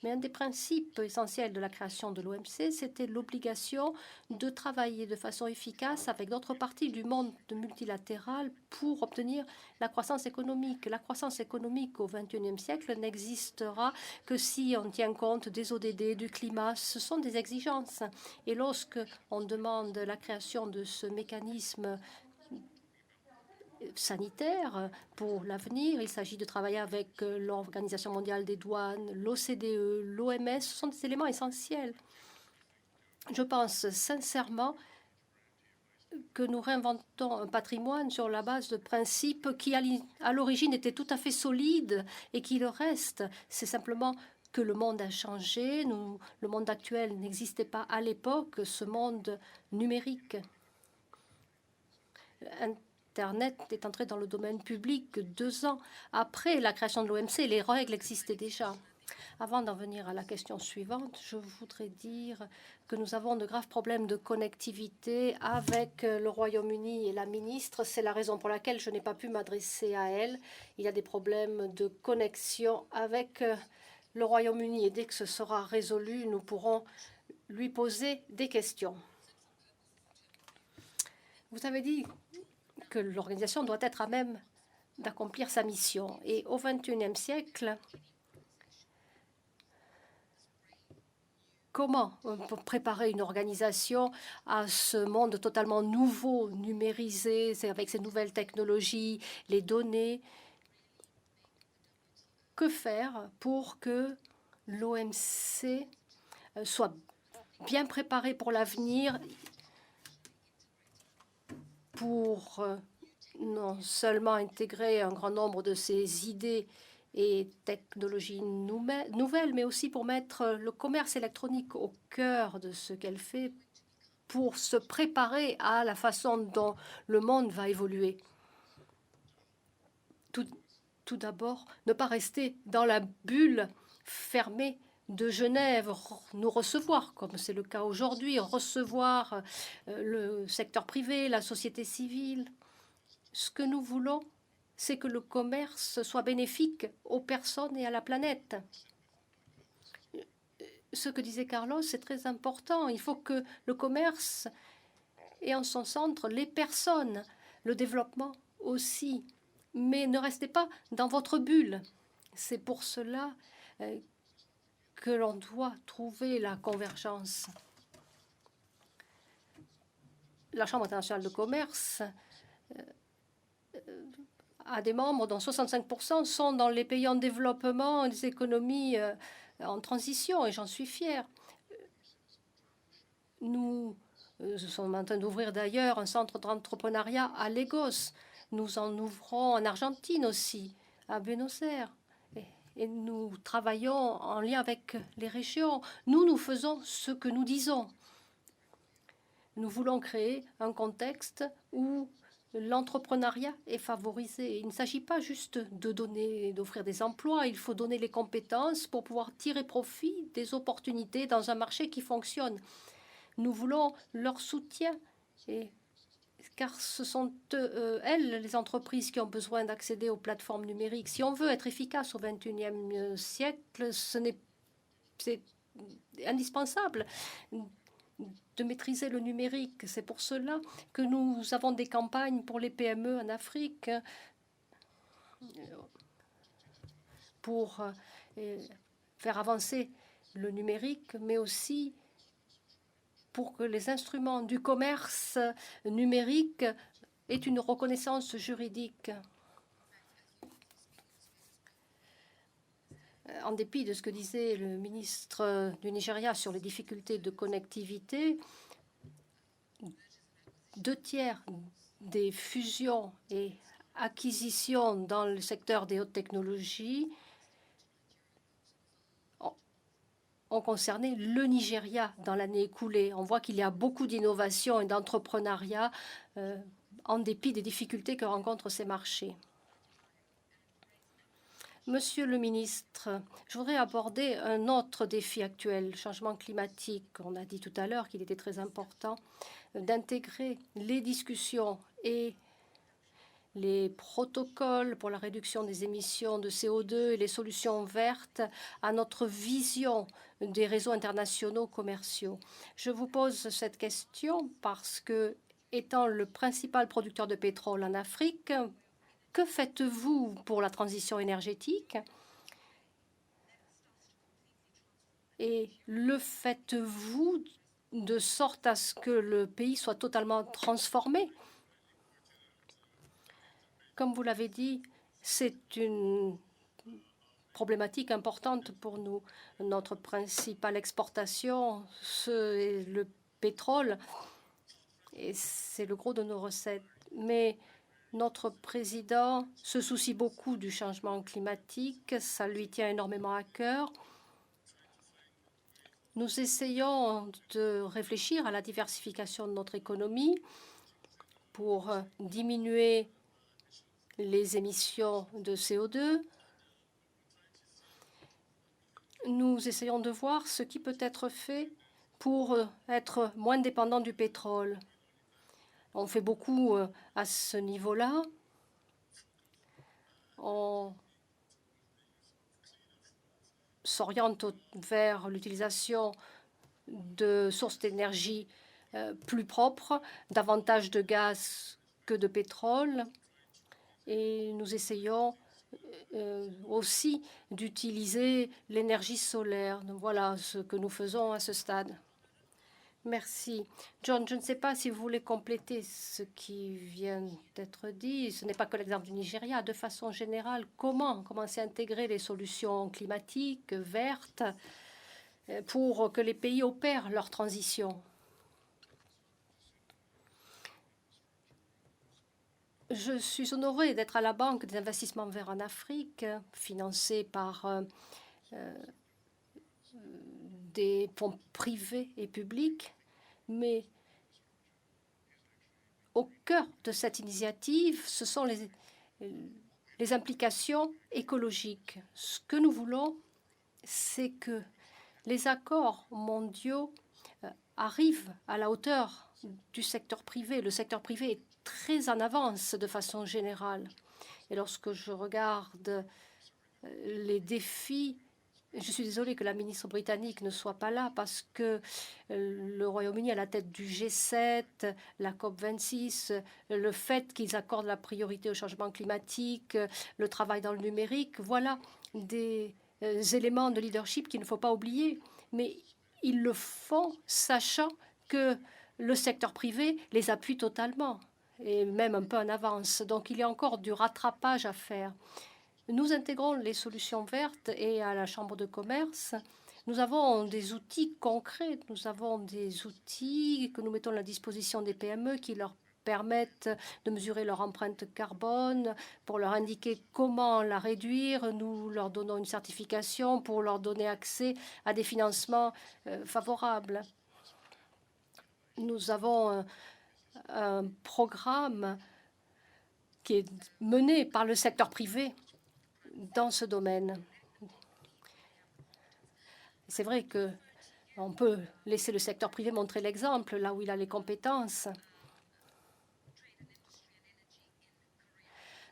S5: Mais un des principes essentiels de la création de l'OMC, c'était l'obligation de travailler de façon efficace avec d'autres parties du monde multilatéral pour obtenir la croissance économique. La croissance économique au XXIe siècle n'existera que si on tient compte des ODD, du climat. Ce sont des exigences. Et lorsque on demande la création de ce mécanisme sanitaire pour l'avenir, il s'agit de travailler avec l'Organisation mondiale des douanes, l'OCDE, l'OMS. Ce sont des éléments essentiels. Je pense sincèrement que nous réinventons un patrimoine sur la base de principes qui, à l'origine, étaient tout à fait solides et qui le restent. C'est simplement que le monde a changé. Le monde actuel n'existait pas à l'époque, ce monde numérique. Internet est entré dans le domaine public 2 ans après la création de l'OMC. Les règles existaient déjà. Avant d'en venir à la question suivante, je voudrais dire que nous avons de graves problèmes de connectivité avec le Royaume-Uni et la ministre. C'est la raison pour laquelle je n'ai pas pu m'adresser à elle. Il y a des problèmes de connexion avec le Royaume-Uni et dès que ce sera résolu, nous pourrons lui poser des questions. Vous avez dit que l'organisation doit être à même d'accomplir sa mission. Et au XXIe siècle, comment préparer une organisation à ce monde totalement nouveau, numérisé, avec ces nouvelles technologies, les données? Que faire pour que l'OMC soit bien préparée pour l'avenir, pour non seulement intégrer un grand nombre de ces idées et technologies nouvelles, mais aussi pour mettre le commerce électronique au cœur de ce qu'elle fait, pour se préparer à la façon dont le monde va évoluer. tout d'abord, ne pas rester dans la bulle fermée de Genève, nous recevoir, comme c'est le cas aujourd'hui, recevoir le secteur privé, la société civile. Ce que nous voulons, c'est que le commerce soit bénéfique aux personnes et à la planète. Ce que disait Carlos, c'est très important. Il faut que le commerce ait en son centre les personnes, le développement aussi. Mais ne restez pas dans votre bulle. C'est pour cela que l'on doit trouver la convergence. La Chambre internationale de commerce a des membres dont 65% sont dans les pays en développement, des économies en transition, et j'en suis fière. Nous sommes en train d'ouvrir d'ailleurs un centre d'entrepreneuriat à Lagos. Nous en ouvrons en Argentine aussi, à Buenos Aires. Et nous travaillons en lien avec les régions. Nous faisons ce que nous disons. Nous voulons créer un contexte où l'entrepreneuriat est favorisé. Il ne s'agit pas juste d'offrir des emplois, il faut donner les compétences pour pouvoir tirer profit des opportunités dans un marché qui fonctionne. Nous voulons leur soutien, car ce sont elles, les entreprises, qui ont besoin d'accéder aux plateformes numériques. Si on veut être efficace au XXIe siècle, c'est indispensable de maîtriser le numérique. C'est pour cela que nous avons des campagnes pour les PME en Afrique, pour faire avancer le numérique, mais aussi pour que les instruments du commerce numérique aient une reconnaissance juridique. En dépit de ce que disait le ministre du Nigeria sur les difficultés de connectivité, 2/3 des fusions et acquisitions dans le secteur des hautes technologies ont concerné le Nigeria dans l'année écoulée. On voit qu'il y a beaucoup d'innovation et d'entrepreneuriat en dépit des difficultés que rencontrent ces marchés. Monsieur le ministre, je voudrais aborder un autre défi actuel, le changement climatique. On a dit tout à l'heure qu'il était très important d'intégrer les discussions et les protocoles pour la réduction des émissions de CO2 et les solutions vertes à notre vision des réseaux internationaux commerciaux. Je vous pose cette question parce que, étant le principal producteur de pétrole en Afrique, que faites-vous pour la transition énergétique? Et le faites-vous de sorte à ce que le pays soit totalement transformé? Comme vous l'avez dit, c'est une problématique importante pour nous. Notre principale exportation, c'est le pétrole, et c'est le gros de nos recettes. Mais notre président se soucie beaucoup du changement climatique, ça lui tient énormément à cœur. Nous essayons de réfléchir à la diversification de notre économie pour diminuer les émissions de CO2. Nous essayons de voir ce qui peut être fait pour être moins dépendant du pétrole. On fait beaucoup à ce niveau-là. On s'oriente vers l'utilisation de sources d'énergie plus propres, davantage de gaz que de pétrole. Et nous essayons aussi d'utiliser l'énergie solaire. Donc voilà ce que nous faisons à ce stade. Merci. John, je ne sais pas si vous voulez compléter ce qui vient d'être dit. Ce n'est pas que l'exemple du Nigeria. De façon générale, comment commencer à intégrer les solutions climatiques vertes pour que les pays opèrent leur transition? Je suis honorée d'être à la Banque des investissements verts en Afrique, financée par des fonds privés et publics. Mais au cœur de cette initiative, ce sont les implications écologiques. Ce que nous voulons, c'est que les accords mondiaux arrivent à la hauteur du secteur privé. Le secteur privé est très en avance de façon générale. Et lorsque je regarde les défis, je suis désolée que la ministre britannique ne soit pas là parce que le Royaume-Uni est à la tête du G7, la COP26, le fait qu'ils accordent la priorité au changement climatique, le travail dans le numérique, voilà des éléments de leadership qu'il ne faut pas oublier. Mais ils le font sachant que le secteur privé les appuie totalement et même un peu en avance. Donc il y a encore du rattrapage à faire. Nous intégrons les solutions vertes et à la Chambre de commerce, nous avons des outils concrets. Nous avons des outils que nous mettons à la disposition des PME qui leur permettent de mesurer leur empreinte carbone, pour leur indiquer comment la réduire. Nous leur donnons une certification pour leur donner accès à des financements favorables. Nous avons un programme qui est mené par le secteur privé dans ce domaine. C'est vrai qu'on peut laisser le secteur privé montrer l'exemple là où il a les compétences.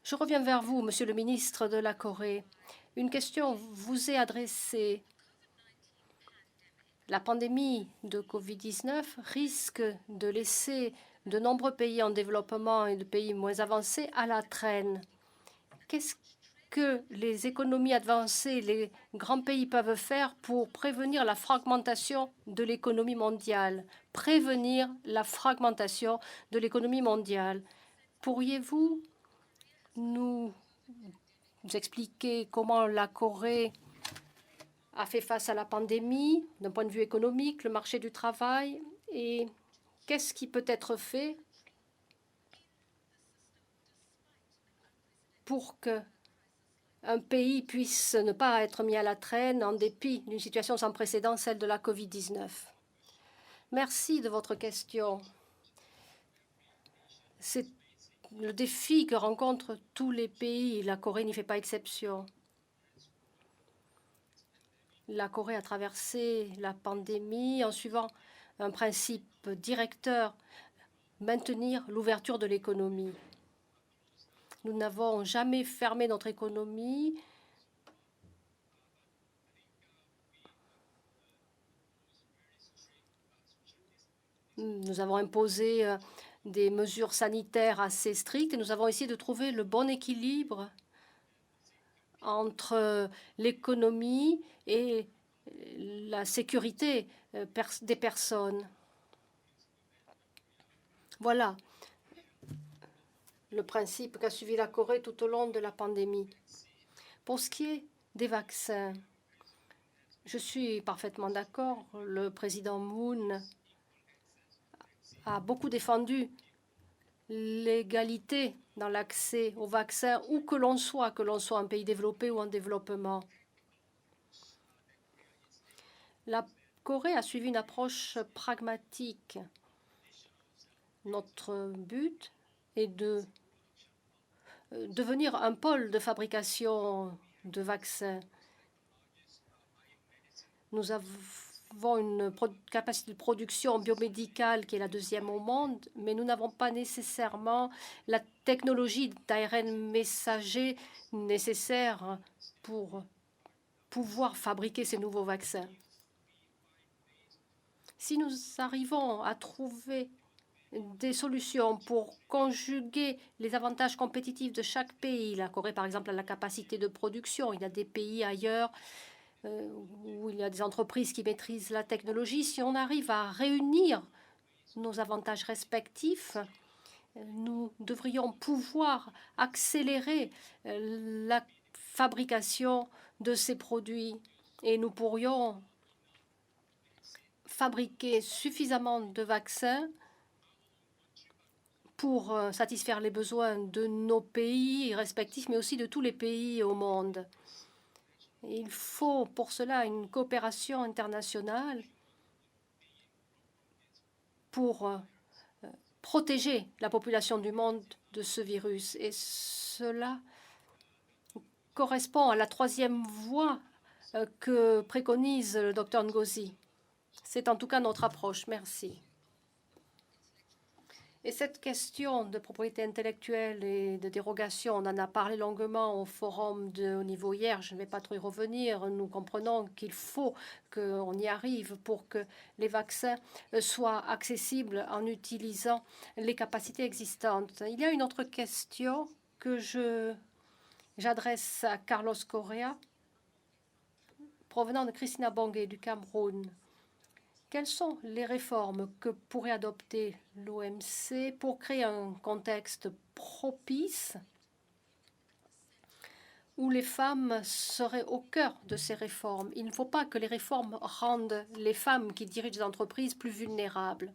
S5: Je reviens vers vous, Monsieur le ministre de la Corée. Une question vous est adressée. La pandémie de Covid-19 risque de laisser de nombreux pays en développement et de pays moins avancés à la traîne. Qu'est-ce que les économies avancées, les grands pays peuvent faire pour prévenir la fragmentation de l'économie mondiale? Prévenir la fragmentation de l'économie mondiale. Pourriez-vous nous expliquer comment la Corée a fait face à la pandémie d'un point de vue économique, le marché du travail, et qu'est-ce qui peut être fait pour qu'un pays puisse ne pas être mis à la traîne en dépit d'une situation sans précédent, celle de la Covid-19? Merci de votre question. C'est le défi que rencontrent tous les pays. La Corée n'y fait pas exception. La Corée a traversé la pandémie en suivant un principe directeur, maintenir l'ouverture de l'économie. Nous n'avons jamais fermé notre économie. Nous avons imposé des mesures sanitaires assez strictes et nous avons essayé de trouver le bon équilibre entre l'économie et la sécurité des personnes. Voilà le principe qu'a suivi la Corée tout au long de la pandémie. Pour ce qui est des vaccins, je suis parfaitement d'accord. Le président Moon a beaucoup défendu l'égalité dans l'accès aux vaccins, où que l'on soit un pays développé ou en développement. La Corée a suivi une approche pragmatique. Notre but est de devenir un pôle de fabrication de vaccins. Nous avons une capacité de production biomédicale qui est la deuxième au monde, mais nous n'avons pas nécessairement la technologie d'ARN messager nécessaire pour pouvoir fabriquer ces nouveaux vaccins. Si nous arrivons à trouver des solutions pour conjuguer les avantages compétitifs de chaque pays, la Corée par exemple a la capacité de production, il y a des pays ailleurs où il y a des entreprises qui maîtrisent la technologie. Si on arrive à réunir nos avantages respectifs, nous devrions pouvoir accélérer la fabrication de ces produits et nous pourrions fabriquer suffisamment de vaccins pour satisfaire les besoins de nos pays respectifs, mais aussi de tous les pays au monde. Il faut pour cela une coopération internationale pour protéger la population du monde de ce virus. Et cela correspond à la troisième voie que préconise le docteur Ngozi. C'est en tout cas notre approche. Merci. Et cette question de propriété intellectuelle et de dérogation, on en a parlé longuement au forum de haut niveau hier, je ne vais pas trop y revenir. Nous comprenons qu'il faut qu'on y arrive pour que les vaccins soient accessibles en utilisant les capacités existantes. Il y a une autre question que j'adresse à Carlos Correa, provenant de Christina Bangé du Cameroun. Quelles sont les réformes que pourrait adopter l'OMC pour créer un contexte propice où les femmes seraient au cœur de ces réformes? Il ne faut pas que les réformes rendent les femmes qui dirigent des entreprises plus vulnérables.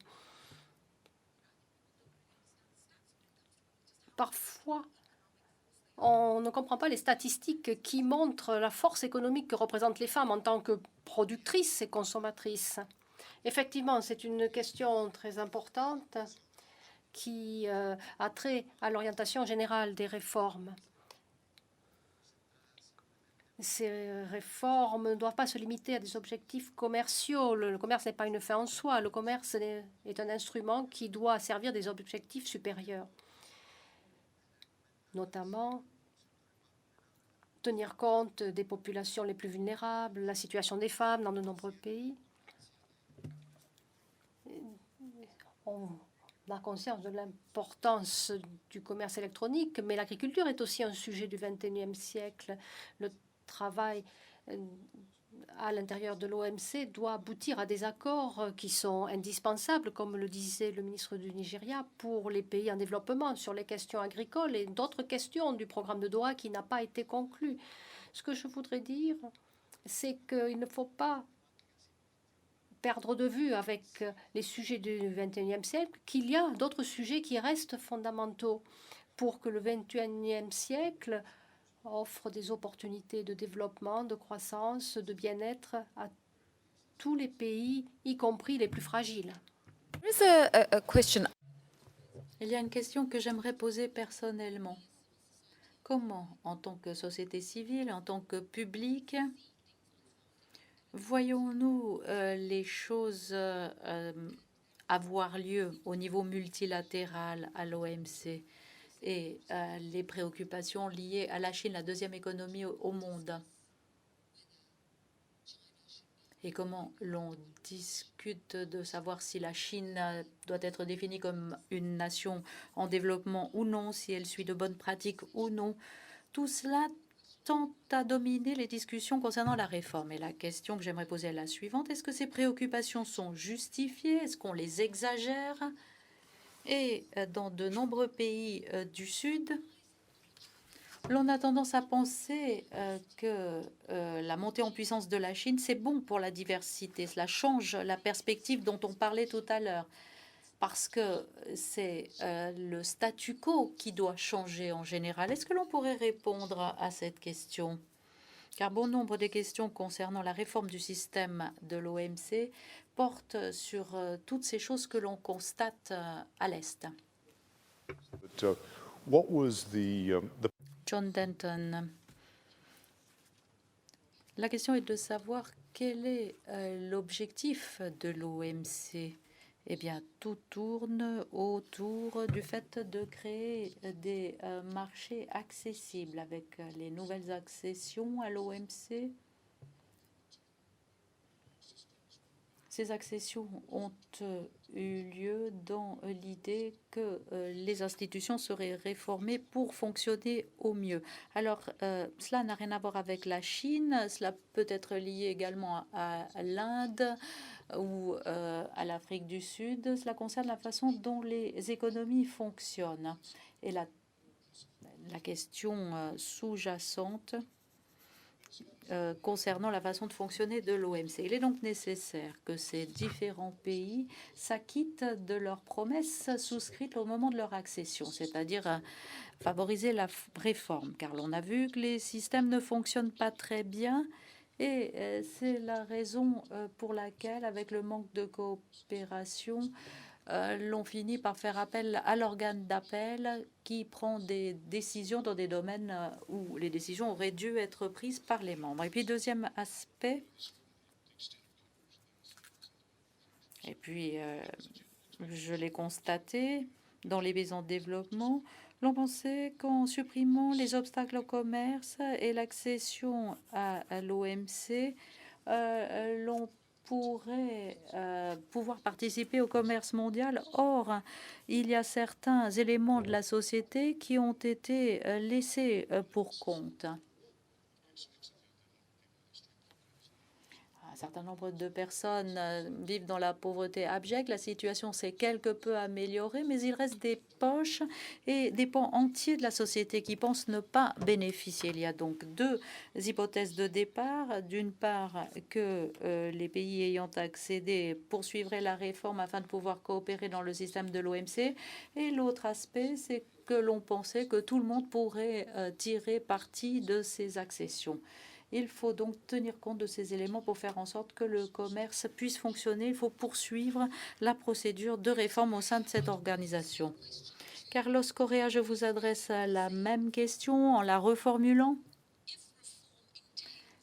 S5: Parfois, on ne comprend pas les statistiques qui montrent la force économique que représentent les femmes en tant que productrices et consommatrices. Effectivement, c'est une question très importante qui a trait à l'orientation générale des réformes. Ces réformes ne doivent pas se limiter à des objectifs commerciaux. Le commerce n'est pas une fin en soi. Le commerce est un instrument qui doit servir des objectifs supérieurs, notamment tenir compte des populations les plus vulnérables, la situation des femmes dans de nombreux pays. On a conscience de l'importance du commerce électronique, mais l'agriculture est aussi un sujet du XXIe siècle. Le travail à l'intérieur de l'OMC doit aboutir à des accords qui sont indispensables, comme le disait le ministre du Nigeria, pour les pays en développement sur les questions agricoles et d'autres questions du programme de Doha qui n'a pas été conclu. Ce que je voudrais dire, c'est qu'il ne faut pas perdre de vue avec les sujets du XXIe siècle qu'il y a d'autres sujets qui restent fondamentaux pour que le XXIe siècle offre des opportunités de développement, de croissance, de bien-être à tous les pays, y compris les plus fragiles.
S1: There is a question.
S2: Il y a une question que j'aimerais poser personnellement. Comment, en tant que société civile, en tant que public, voyons-nous les choses avoir lieu au niveau multilatéral à l'OMC et les préoccupations liées à la Chine, la deuxième économie au monde? Et comment l'on discute de savoir si la Chine doit être définie comme une nation en développement ou non, si elle suit de bonnes pratiques ou non. Tout cela tente à dominer les discussions concernant la réforme. Et la question que j'aimerais poser est la suivante. Est-ce que ces préoccupations sont justifiées? Est-ce qu'on les exagère? Et dans de nombreux pays du Sud, l'on a tendance à penser que la montée en puissance de la Chine, c'est bon pour la diversité. Cela change la perspective dont on parlait tout à l'heure, parce que c'est le statu quo qui doit changer en général. Est-ce que l'on pourrait répondre à cette question? Car bon nombre des questions concernant la réforme du système de l'OMC portent sur toutes ces choses que l'on constate à l'Est.
S3: What was the
S2: John Denton. La question est de savoir quel est l'objectif de l'OMC. Eh bien, tout tourne autour du fait de créer des marchés accessibles avec les nouvelles accessions à l'OMC. Ces accessions ont eu lieu dans l'idée que les institutions seraient réformées pour fonctionner au mieux. Alors, cela n'a rien à voir avec la Chine, cela peut être lié également à l'Inde ou à l'Afrique du Sud. Cela concerne la façon dont les économies fonctionnent. Et la question sous-jacente concernant la façon de fonctionner de l'OMC. Il est donc nécessaire que ces différents pays s'acquittent de leurs promesses souscrites au moment de leur accession, c'est-à-dire favoriser la réforme, car l'on a vu que les systèmes ne fonctionnent pas très bien et c'est la raison pour laquelle, avec le manque de coopération, l'on finit par faire appel à l'organe d'appel qui prend des décisions dans des domaines où les décisions auraient dû être prises par les membres. Et puis, deuxième aspect, et puis je l'ai constaté dans les pays en développement, l'on pensait qu'en supprimant les obstacles au commerce et l'accession à l'OMC, l'on pourrait pouvoir participer au commerce mondial. Or, il y a certains éléments de la société qui ont été laissés pour compte. Un certain nombre de personnes vivent dans la pauvreté abjecte. La situation s'est quelque peu améliorée, mais il reste des poches et des pans entiers de la société qui pensent ne pas bénéficier. Il y a donc deux hypothèses de départ. D'une part, que les pays ayant accédé poursuivraient la réforme afin de pouvoir coopérer dans le système de l'OMC. Et l'autre aspect, c'est que l'on pensait que tout le monde pourrait tirer parti de ces accessions. Il faut donc tenir compte de ces éléments pour faire en sorte que le commerce puisse fonctionner. Il faut poursuivre la procédure de réforme au sein de cette organisation. Carlos Correa, je vous adresse la même question en la reformulant.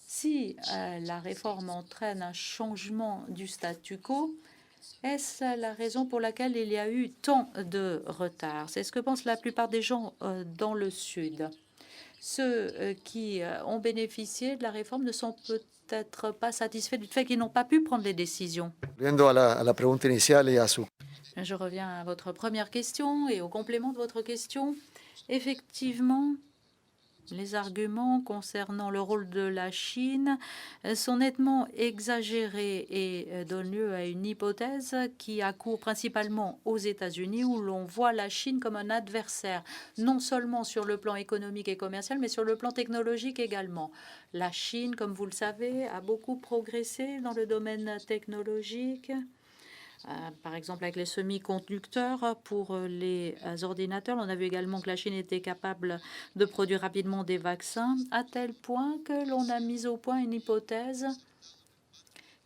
S2: Si la réforme entraîne un changement du statu quo, est-ce la raison pour laquelle il y a eu tant de retard? C'est ce que pensent la plupart des gens dans le Sud. Ceux qui ont bénéficié de la réforme ne sont peut-être pas satisfaits du fait qu'ils n'ont pas pu prendre les décisions. Je reviens à votre première question et au complément de votre question. Effectivement, les arguments concernant le rôle de la Chine sont nettement exagérés et donnent lieu à une hypothèse qui accourt principalement aux États-Unis, où l'on voit la Chine comme un adversaire, non seulement sur le plan économique et commercial, mais sur le plan technologique également. La Chine, comme vous le savez, a beaucoup progressé dans le domaine technologique. Par exemple, avec les semi-conducteurs pour les ordinateurs. On a vu également que la Chine était capable de produire rapidement des vaccins, à tel point que l'on a mis au point une hypothèse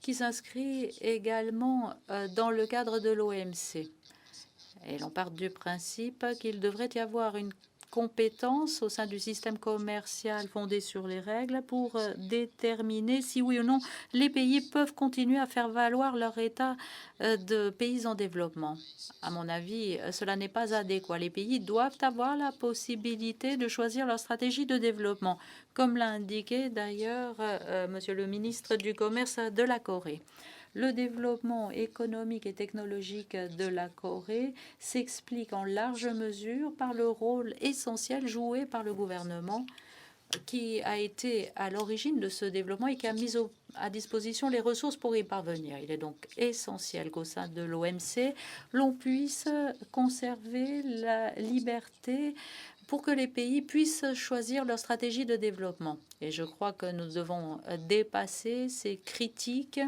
S2: qui s'inscrit également dans le cadre de l'OMC. Et l'on part du principe qu'il devrait y avoir une compétence au sein du système commercial fondé sur les règles pour déterminer si oui ou non les pays peuvent continuer à faire valoir leur état de pays en développement. À mon avis, cela n'est pas adéquat. Les pays doivent avoir la possibilité de choisir leur stratégie de développement, comme l'a indiqué d'ailleurs Monsieur le ministre du Commerce de la Corée. Le développement économique et technologique de la Corée s'explique en large mesure par le rôle essentiel joué par le gouvernement qui a été à l'origine de ce développement et qui a mis à disposition les ressources pour y parvenir. Il est donc essentiel qu'au sein de l'OMC, l'on puisse conserver la liberté pour que les pays puissent choisir leur stratégie de développement. Et je crois que nous devons dépasser ces critiques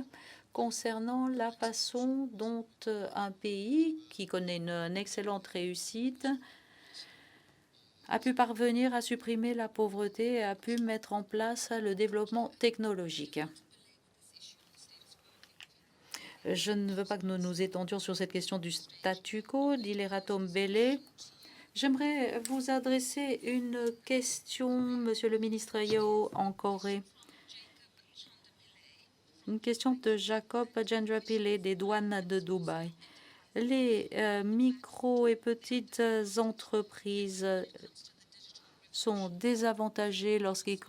S2: concernant la façon dont un pays qui connaît une excellente réussite a pu parvenir à supprimer la pauvreté et a pu mettre en place le développement technologique. Je ne veux pas que nous nous étendions sur cette question du statu quo, dit Leratom Bele. J'aimerais vous adresser une question, Monsieur le ministre Yeo, en Corée. Une question de Jacob Gendrapillé des douanes de Dubaï. Les micro et petites entreprises sont désavantagées lorsqu'il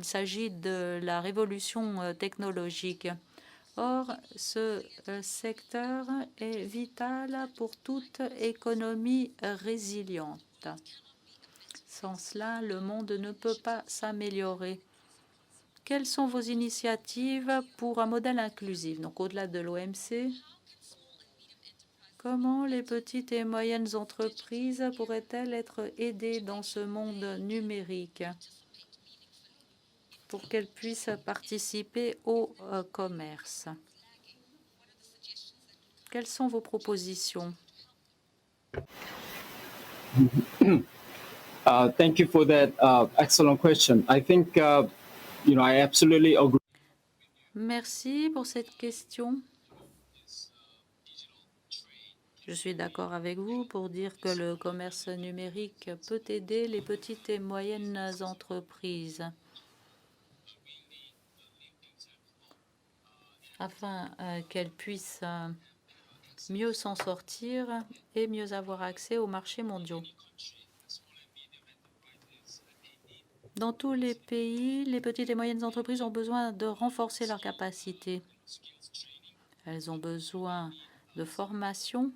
S2: s'agit de la révolution technologique. Or, ce secteur est vital pour toute économie résiliente. Sans cela, le monde ne peut pas s'améliorer. Quelles sont vos initiatives pour un modèle inclusif? Donc, au-delà de l'OMC, comment les petites et moyennes entreprises pourraient-elles être aidées dans ce monde numérique pour qu'elles puissent participer au commerce? Quelles sont vos propositions?
S4: Thank you for that excellent question. I think I absolutely agree.
S2: Merci pour cette question. Je suis d'accord avec vous pour dire que le commerce numérique peut aider les petites et moyennes entreprises afin qu'elles puissent mieux s'en sortir et mieux avoir accès aux marchés mondiaux. Dans tous les pays, les petites et moyennes entreprises ont besoin de renforcer leurs capacités. Elles ont besoin de formation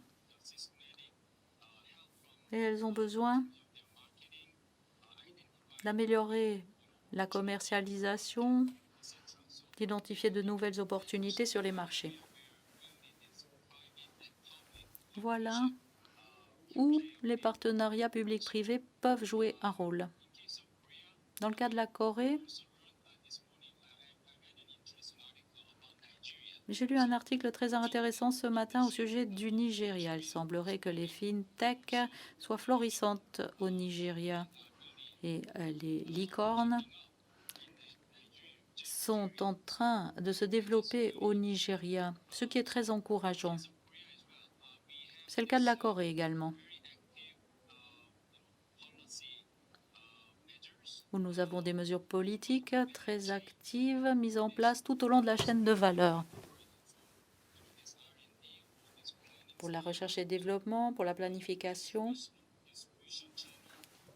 S2: et elles ont besoin d'améliorer la commercialisation, d'identifier de nouvelles opportunités sur les marchés. Voilà où les partenariats publics-privés peuvent jouer un rôle. Dans le cas de la Corée, j'ai lu un article très intéressant ce matin au sujet du Nigeria. Il semblerait que les fintech soient florissantes au Nigeria et les licornes sont en train de se développer au Nigeria, ce qui est très encourageant. C'est le cas de la Corée également, où nous avons des mesures politiques très actives mises en place tout au long de la chaîne de valeur. Pour la recherche et développement, pour la planification,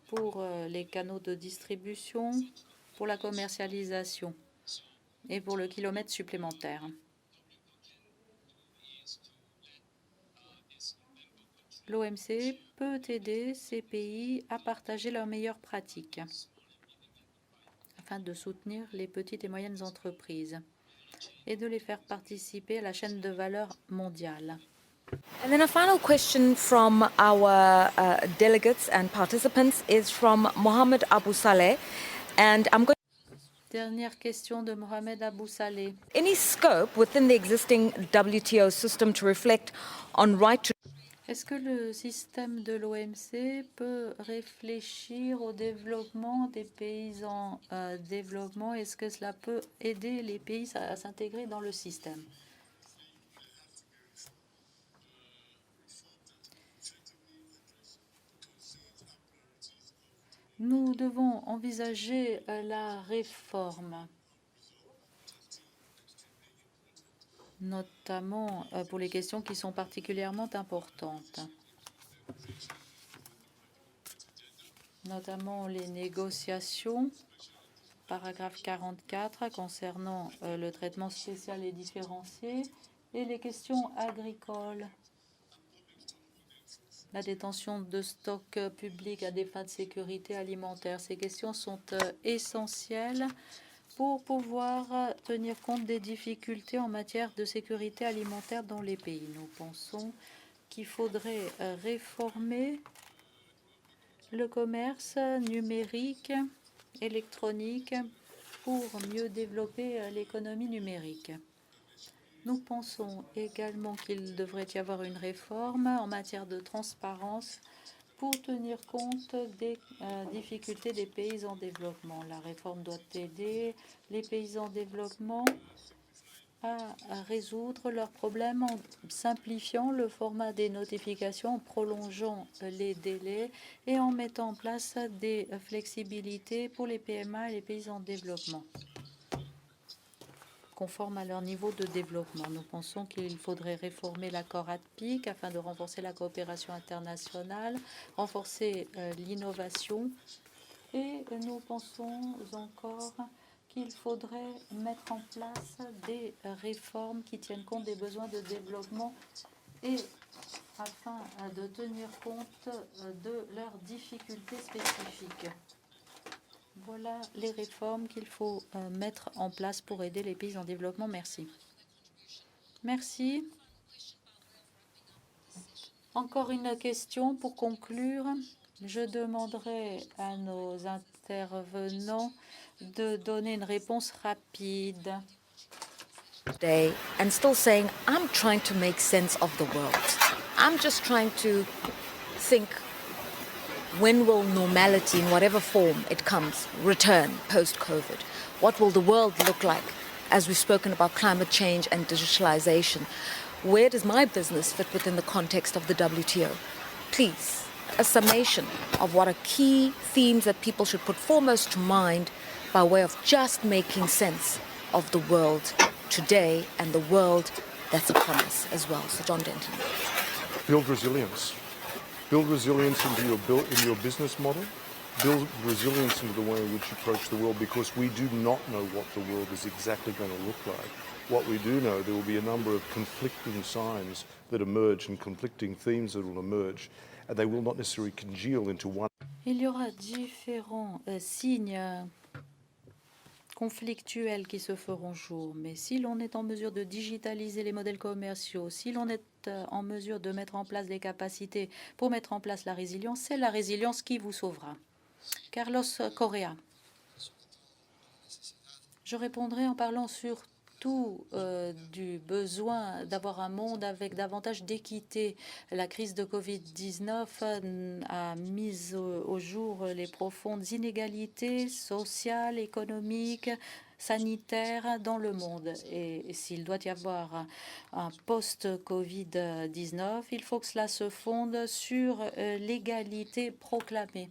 S2: pour les canaux de distribution, pour la commercialisation et pour le kilomètre supplémentaire. L'OMC peut aider ces pays à partager leurs meilleures pratiques afin de soutenir les petites et moyennes entreprises et de les faire participer à la chaîne de valeur mondiale.
S1: And then a final question from our delegates and participants is from Mohamed Abu Saleh. And I'm going.
S2: Dernière question de Mohamed Abou Saleh.
S1: Any scope within the existing WTO system to reflect on right to.
S2: Est-ce que le système de l'OMC peut réfléchir au développement des pays en développement? Est-ce que cela peut aider les pays à s'intégrer dans le système? Nous devons envisager la réforme, notamment pour les questions qui sont particulièrement importantes, notamment les négociations, paragraphe 44, concernant le traitement spécial et différencié, et les questions agricoles. La détention de stocks publics à des fins de sécurité alimentaire. Ces questions sont essentielles pour pouvoir tenir compte des difficultés en matière de sécurité alimentaire dans les pays. Nous pensons qu'il faudrait réformer le commerce numérique, électronique, pour mieux développer l'économie numérique. Nous pensons également qu'il devrait y avoir une réforme en matière de transparence pour tenir compte des difficultés des pays en développement. La réforme doit aider les pays en développement à résoudre leurs problèmes en simplifiant le format des notifications, en prolongeant les délais et en mettant en place des flexibilités pour les PMA et les pays en développement, conformes à leur niveau de développement. Nous pensons qu'il faudrait réformer l'accord ADPIC afin de renforcer la coopération internationale, renforcer l'innovation, et nous pensons encore qu'il faudrait mettre en place des réformes qui tiennent compte des besoins de développement et afin de tenir compte de leurs difficultés spécifiques. Voilà les réformes qu'il faut mettre en place pour aider les pays en développement. Merci. Merci. Encore une question pour conclure. Je demanderai à nos intervenants de donner une réponse rapide.
S1: Day and still saying, I'm trying to make sense of the world. I'm just trying to think, when will normality, in whatever form it comes, return post-COVID? What will the world look like? As we've spoken about climate change and digitalization, where does my business fit within the context of the WTO? Please, a summation of what are key themes that people should put foremost to mind by way of just making sense of the world today and the world that's upon us as well. So John Denton.
S3: Build resilience. Build resilience into your business model. Build resilience into the way in which you approach the world, because we do not know what the world is exactly going to look like. What we do know, there will be a number of conflicting signs that emerge and conflicting themes that will emerge, and they will not necessarily congeal into one.
S2: Il y aura différents signes conflictuels qui se feront jour. Mais si l'on est en mesure de digitaliser les modèles commerciaux, si l'on est en mesure de mettre en place des capacités pour mettre en place la résilience, c'est la résilience qui vous sauvera. Carlos Correa. Je répondrai en parlant surtout du besoin d'avoir un monde avec davantage d'équité. La crise de Covid-19 a mis au jour les profondes inégalités sociales, économiques, sanitaires dans le monde. Et s'il doit y avoir un post-Covid-19, il faut que cela se fonde sur l'égalité proclamée.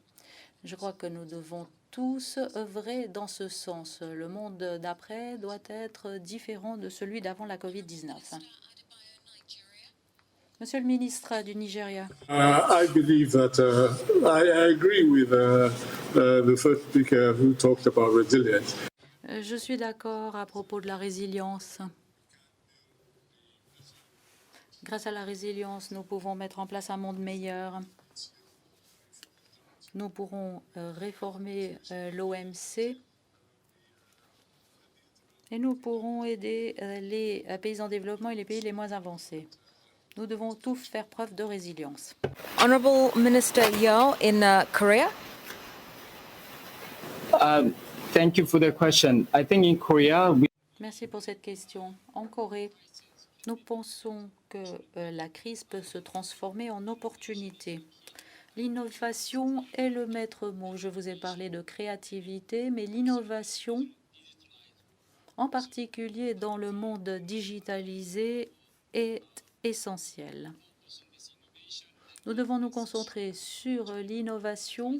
S2: Je crois que nous devons tous œuvrer dans ce sens. Le monde d'après doit être différent de celui d'avant la Covid-19. Monsieur le ministre du Nigeria.
S6: I believe that I agree with the first speaker who talked about resilience.
S2: Je suis d'accord à propos de la résilience. Grâce à la résilience, nous pouvons mettre en place un monde meilleur. Nous pourrons réformer l'OMC et nous pourrons aider les pays en développement et les pays les moins avancés. Nous devons tous faire preuve de résilience.
S1: Honorable Minister Yeo in Korea.
S4: Thank you for the question. I think in Korea,
S2: Merci pour cette question. En Corée, nous pensons que la crise peut se transformer en opportunité. L'innovation est le maître mot. Je vous ai parlé de créativité, mais l'innovation, en particulier dans le monde digitalisé, est essentielle. Nous devons nous concentrer sur l'innovation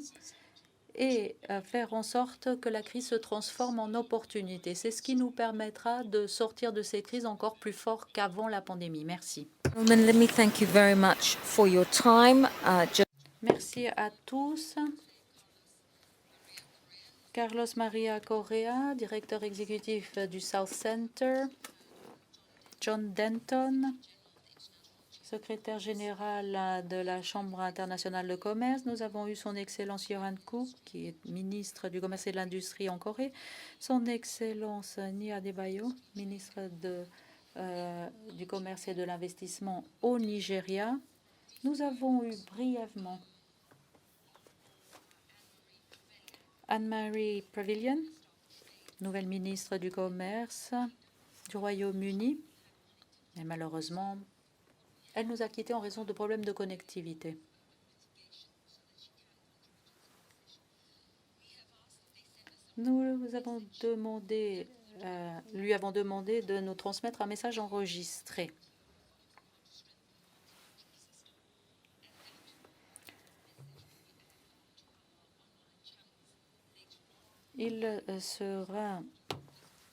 S2: et faire en sorte que la crise se transforme en opportunité. C'est ce qui nous permettra de sortir de ces crises encore plus fort qu'avant la pandémie. Merci.
S1: Let me thank you very much for your time.
S2: Merci à tous. Carlos Maria Correa, directeur exécutif du South Center. John Denton, secrétaire général de la Chambre internationale de commerce. Nous avons eu son Excellence Johan Cook, qui est ministre du Commerce et de l'Industrie en Corée. Son Excellence Nia Adebayo, ministre du Commerce et de l'Investissement au Nigeria. Nous avons eu brièvement Anne-Marie Pavilion, nouvelle ministre du Commerce du Royaume-Uni. Mais malheureusement, elle nous a quittés en raison de problèmes de connectivité. Nous lui avons demandé de nous transmettre un message enregistré. Il sera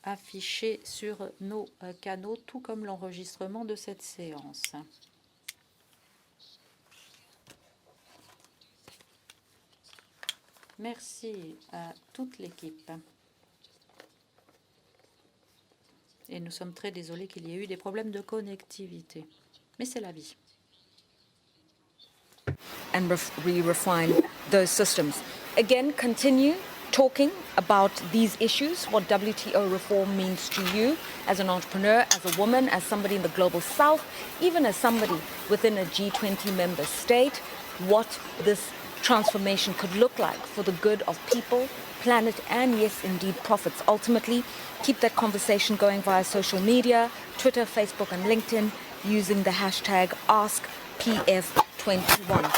S2: affiché sur nos canaux, tout comme l'enregistrement de cette séance. Merci à toute l'équipe. Et nous sommes très désolés qu'il y ait eu des problèmes de connectivité. Mais c'est la vie.
S1: And refine those systems. Again, continue talking about these issues, what WTO reform means to you as an entrepreneur, as a woman, as somebody in the global south, even as somebody within a G20 member state, what this transformation could look like for the good of people, planet, and yes, indeed, profits. Ultimately, keep that conversation going via social media, Twitter, Facebook, and LinkedIn, using the hashtag AskPF21.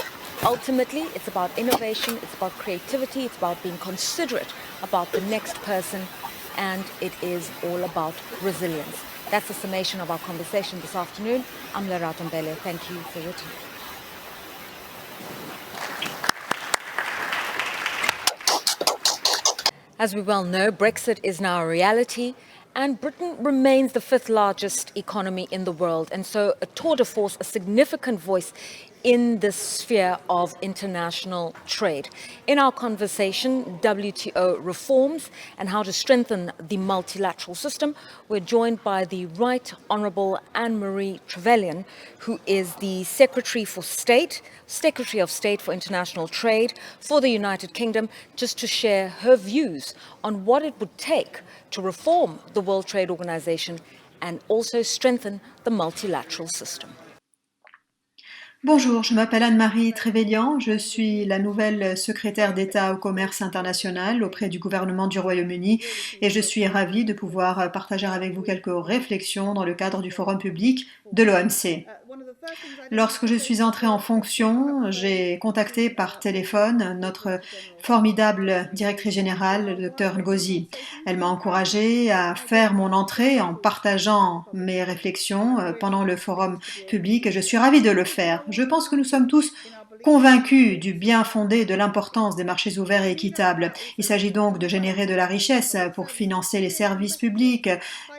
S1: Ultimately, it's about innovation, it's about creativity, it's about being considerate about the next person, and it is all about resilience. That's the summation of our conversation this afternoon. I'm Lara Tombele. Thank you for your time. As we well know, Brexit is now a reality, and Britain remains the fifth largest economy in the world. And so a tour de force, a significant voice in the sphere of international trade. In our conversation, WTO reforms and how to strengthen the multilateral system, we're joined by the Right Honourable Anne-Marie Trevelyan, who is the Secretary of State for International Trade for the United Kingdom, just to share her views on what it would take to reform the World Trade Organization and also strengthen the multilateral system.
S7: Bonjour, je m'appelle Anne-Marie Trevelyan, je suis la nouvelle secrétaire d'État au commerce international auprès du gouvernement du Royaume-Uni et je suis ravie de pouvoir partager avec vous quelques réflexions dans le cadre du forum public de l'OMC. Lorsque je suis entrée en fonction, j'ai contacté par téléphone notre formidable directrice générale, le Dr Ngozi. Elle m'a encouragée à faire mon entrée en partageant mes réflexions pendant le forum public et je suis ravie de le faire. Je pense que nous sommes tous convaincus du bien fondé de l'importance des marchés ouverts et équitables. Il s'agit donc de générer de la richesse pour financer les services publics,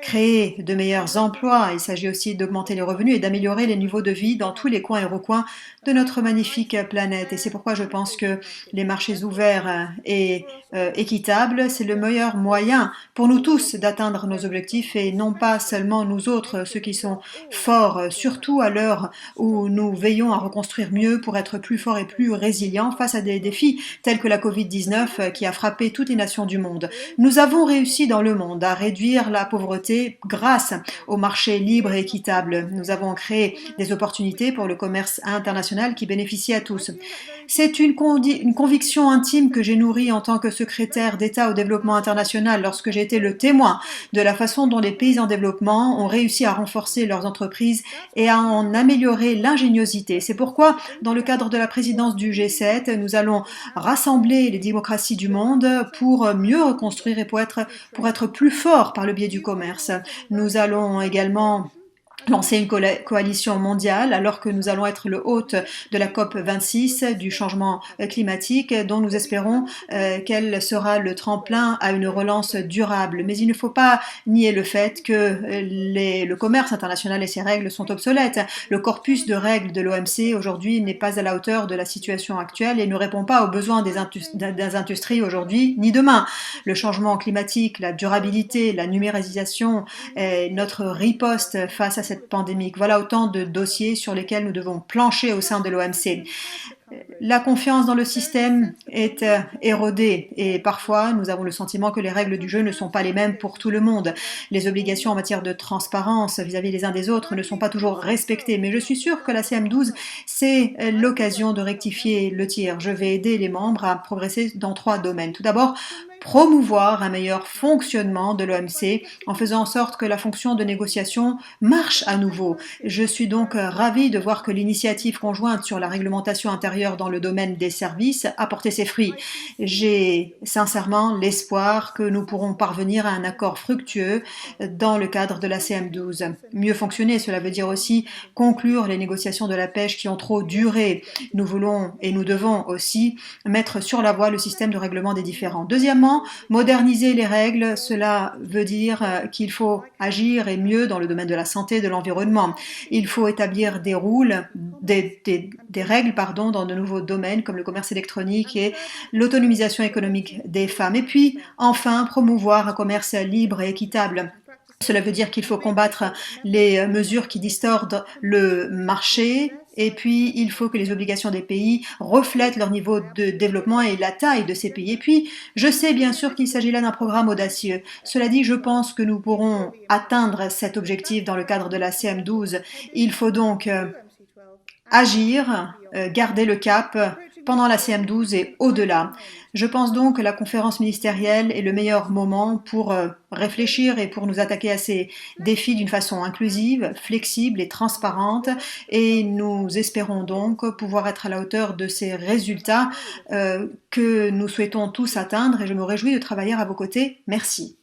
S7: créer de meilleurs emplois. Il s'agit aussi d'augmenter les revenus et d'améliorer les niveaux de vie dans tous les coins et recoins de notre magnifique planète. Et c'est pourquoi je pense que les marchés ouverts et équitables, c'est le meilleur moyen pour nous tous d'atteindre nos objectifs et non pas seulement nous autres, ceux qui sont forts, surtout à l'heure où nous veillons à reconstruire mieux pour être plus forts et plus résilients face à des défis tels que la Covid-19 qui a frappé toutes les nations du monde. Nous avons réussi dans le monde à réduire la pauvreté grâce au marché libre et équitable. Nous avons créé des opportunités pour le commerce international qui bénéficient à tous. C'est une conviction intime que j'ai nourrie en tant que secrétaire d'État au développement international lorsque j'ai été le témoin de la façon dont les pays en développement ont réussi à renforcer leurs entreprises et à en améliorer l'ingéniosité. C'est pourquoi, dans le cadre de la présidence du G7, nous allons rassembler les démocraties du monde pour mieux reconstruire et pour être plus forts par le biais du commerce. Nous allons également lancer une coalition mondiale alors que nous allons être le hôte de la COP26 du changement climatique dont nous espérons qu'elle sera le tremplin à une relance durable. Mais il ne faut pas nier le fait que le commerce international et ses règles sont obsolètes. Le corpus de règles de l'OMC aujourd'hui n'est pas à la hauteur de la situation actuelle et ne répond pas aux besoins des industries aujourd'hui ni demain. Le changement climatique, la durabilité, la numérisation, notre riposte face à cette pandémie. Voilà autant de dossiers sur lesquels nous devons plancher au sein de l'OMC. La confiance dans le système est érodée et parfois nous avons le sentiment que les règles du jeu ne sont pas les mêmes pour tout le monde. Les obligations en matière de transparence vis-à-vis les uns des autres ne sont pas toujours respectées, mais je suis sûre que la CM12, c'est l'occasion de rectifier le tir. Je vais aider les membres à progresser dans 3 domaines. Tout d'abord, promouvoir un meilleur fonctionnement de l'OMC en faisant en sorte que la fonction de négociation marche à nouveau. Je suis donc ravie de voir que l'initiative conjointe sur la réglementation intérieure dans le domaine des services a porté ses fruits. J'ai sincèrement l'espoir que nous pourrons parvenir à un accord fructueux dans le cadre de la CM12. Mieux fonctionner, cela veut dire aussi conclure les négociations de la pêche qui ont trop duré. Nous voulons et nous devons aussi mettre sur la voie le système de règlement des différends. Deuxièmement, moderniser les règles, cela veut dire qu'il faut agir et mieux dans le domaine de la santé, de l'environnement. Il faut établir des règles dans de nouveaux domaines comme le commerce électronique et l'autonomisation économique des femmes. Et puis, enfin, promouvoir un commerce libre et équitable. Cela veut dire qu'il faut combattre les mesures qui distordent le marché. Et puis, il faut que les obligations des pays reflètent leur niveau de développement et la taille de ces pays. Et puis, je sais bien sûr qu'il s'agit là d'un programme audacieux. Cela dit, je pense que nous pourrons atteindre cet objectif dans le cadre de la CM12. Il faut donc agir, garder le cap pendant la CM12 et au-delà. Je pense donc que la conférence ministérielle est le meilleur moment pour réfléchir et pour nous attaquer à ces défis d'une façon inclusive, flexible et transparente. Et nous espérons donc pouvoir être à la hauteur de ces résultats que nous souhaitons tous atteindre. Et je me réjouis de travailler à vos côtés. Merci.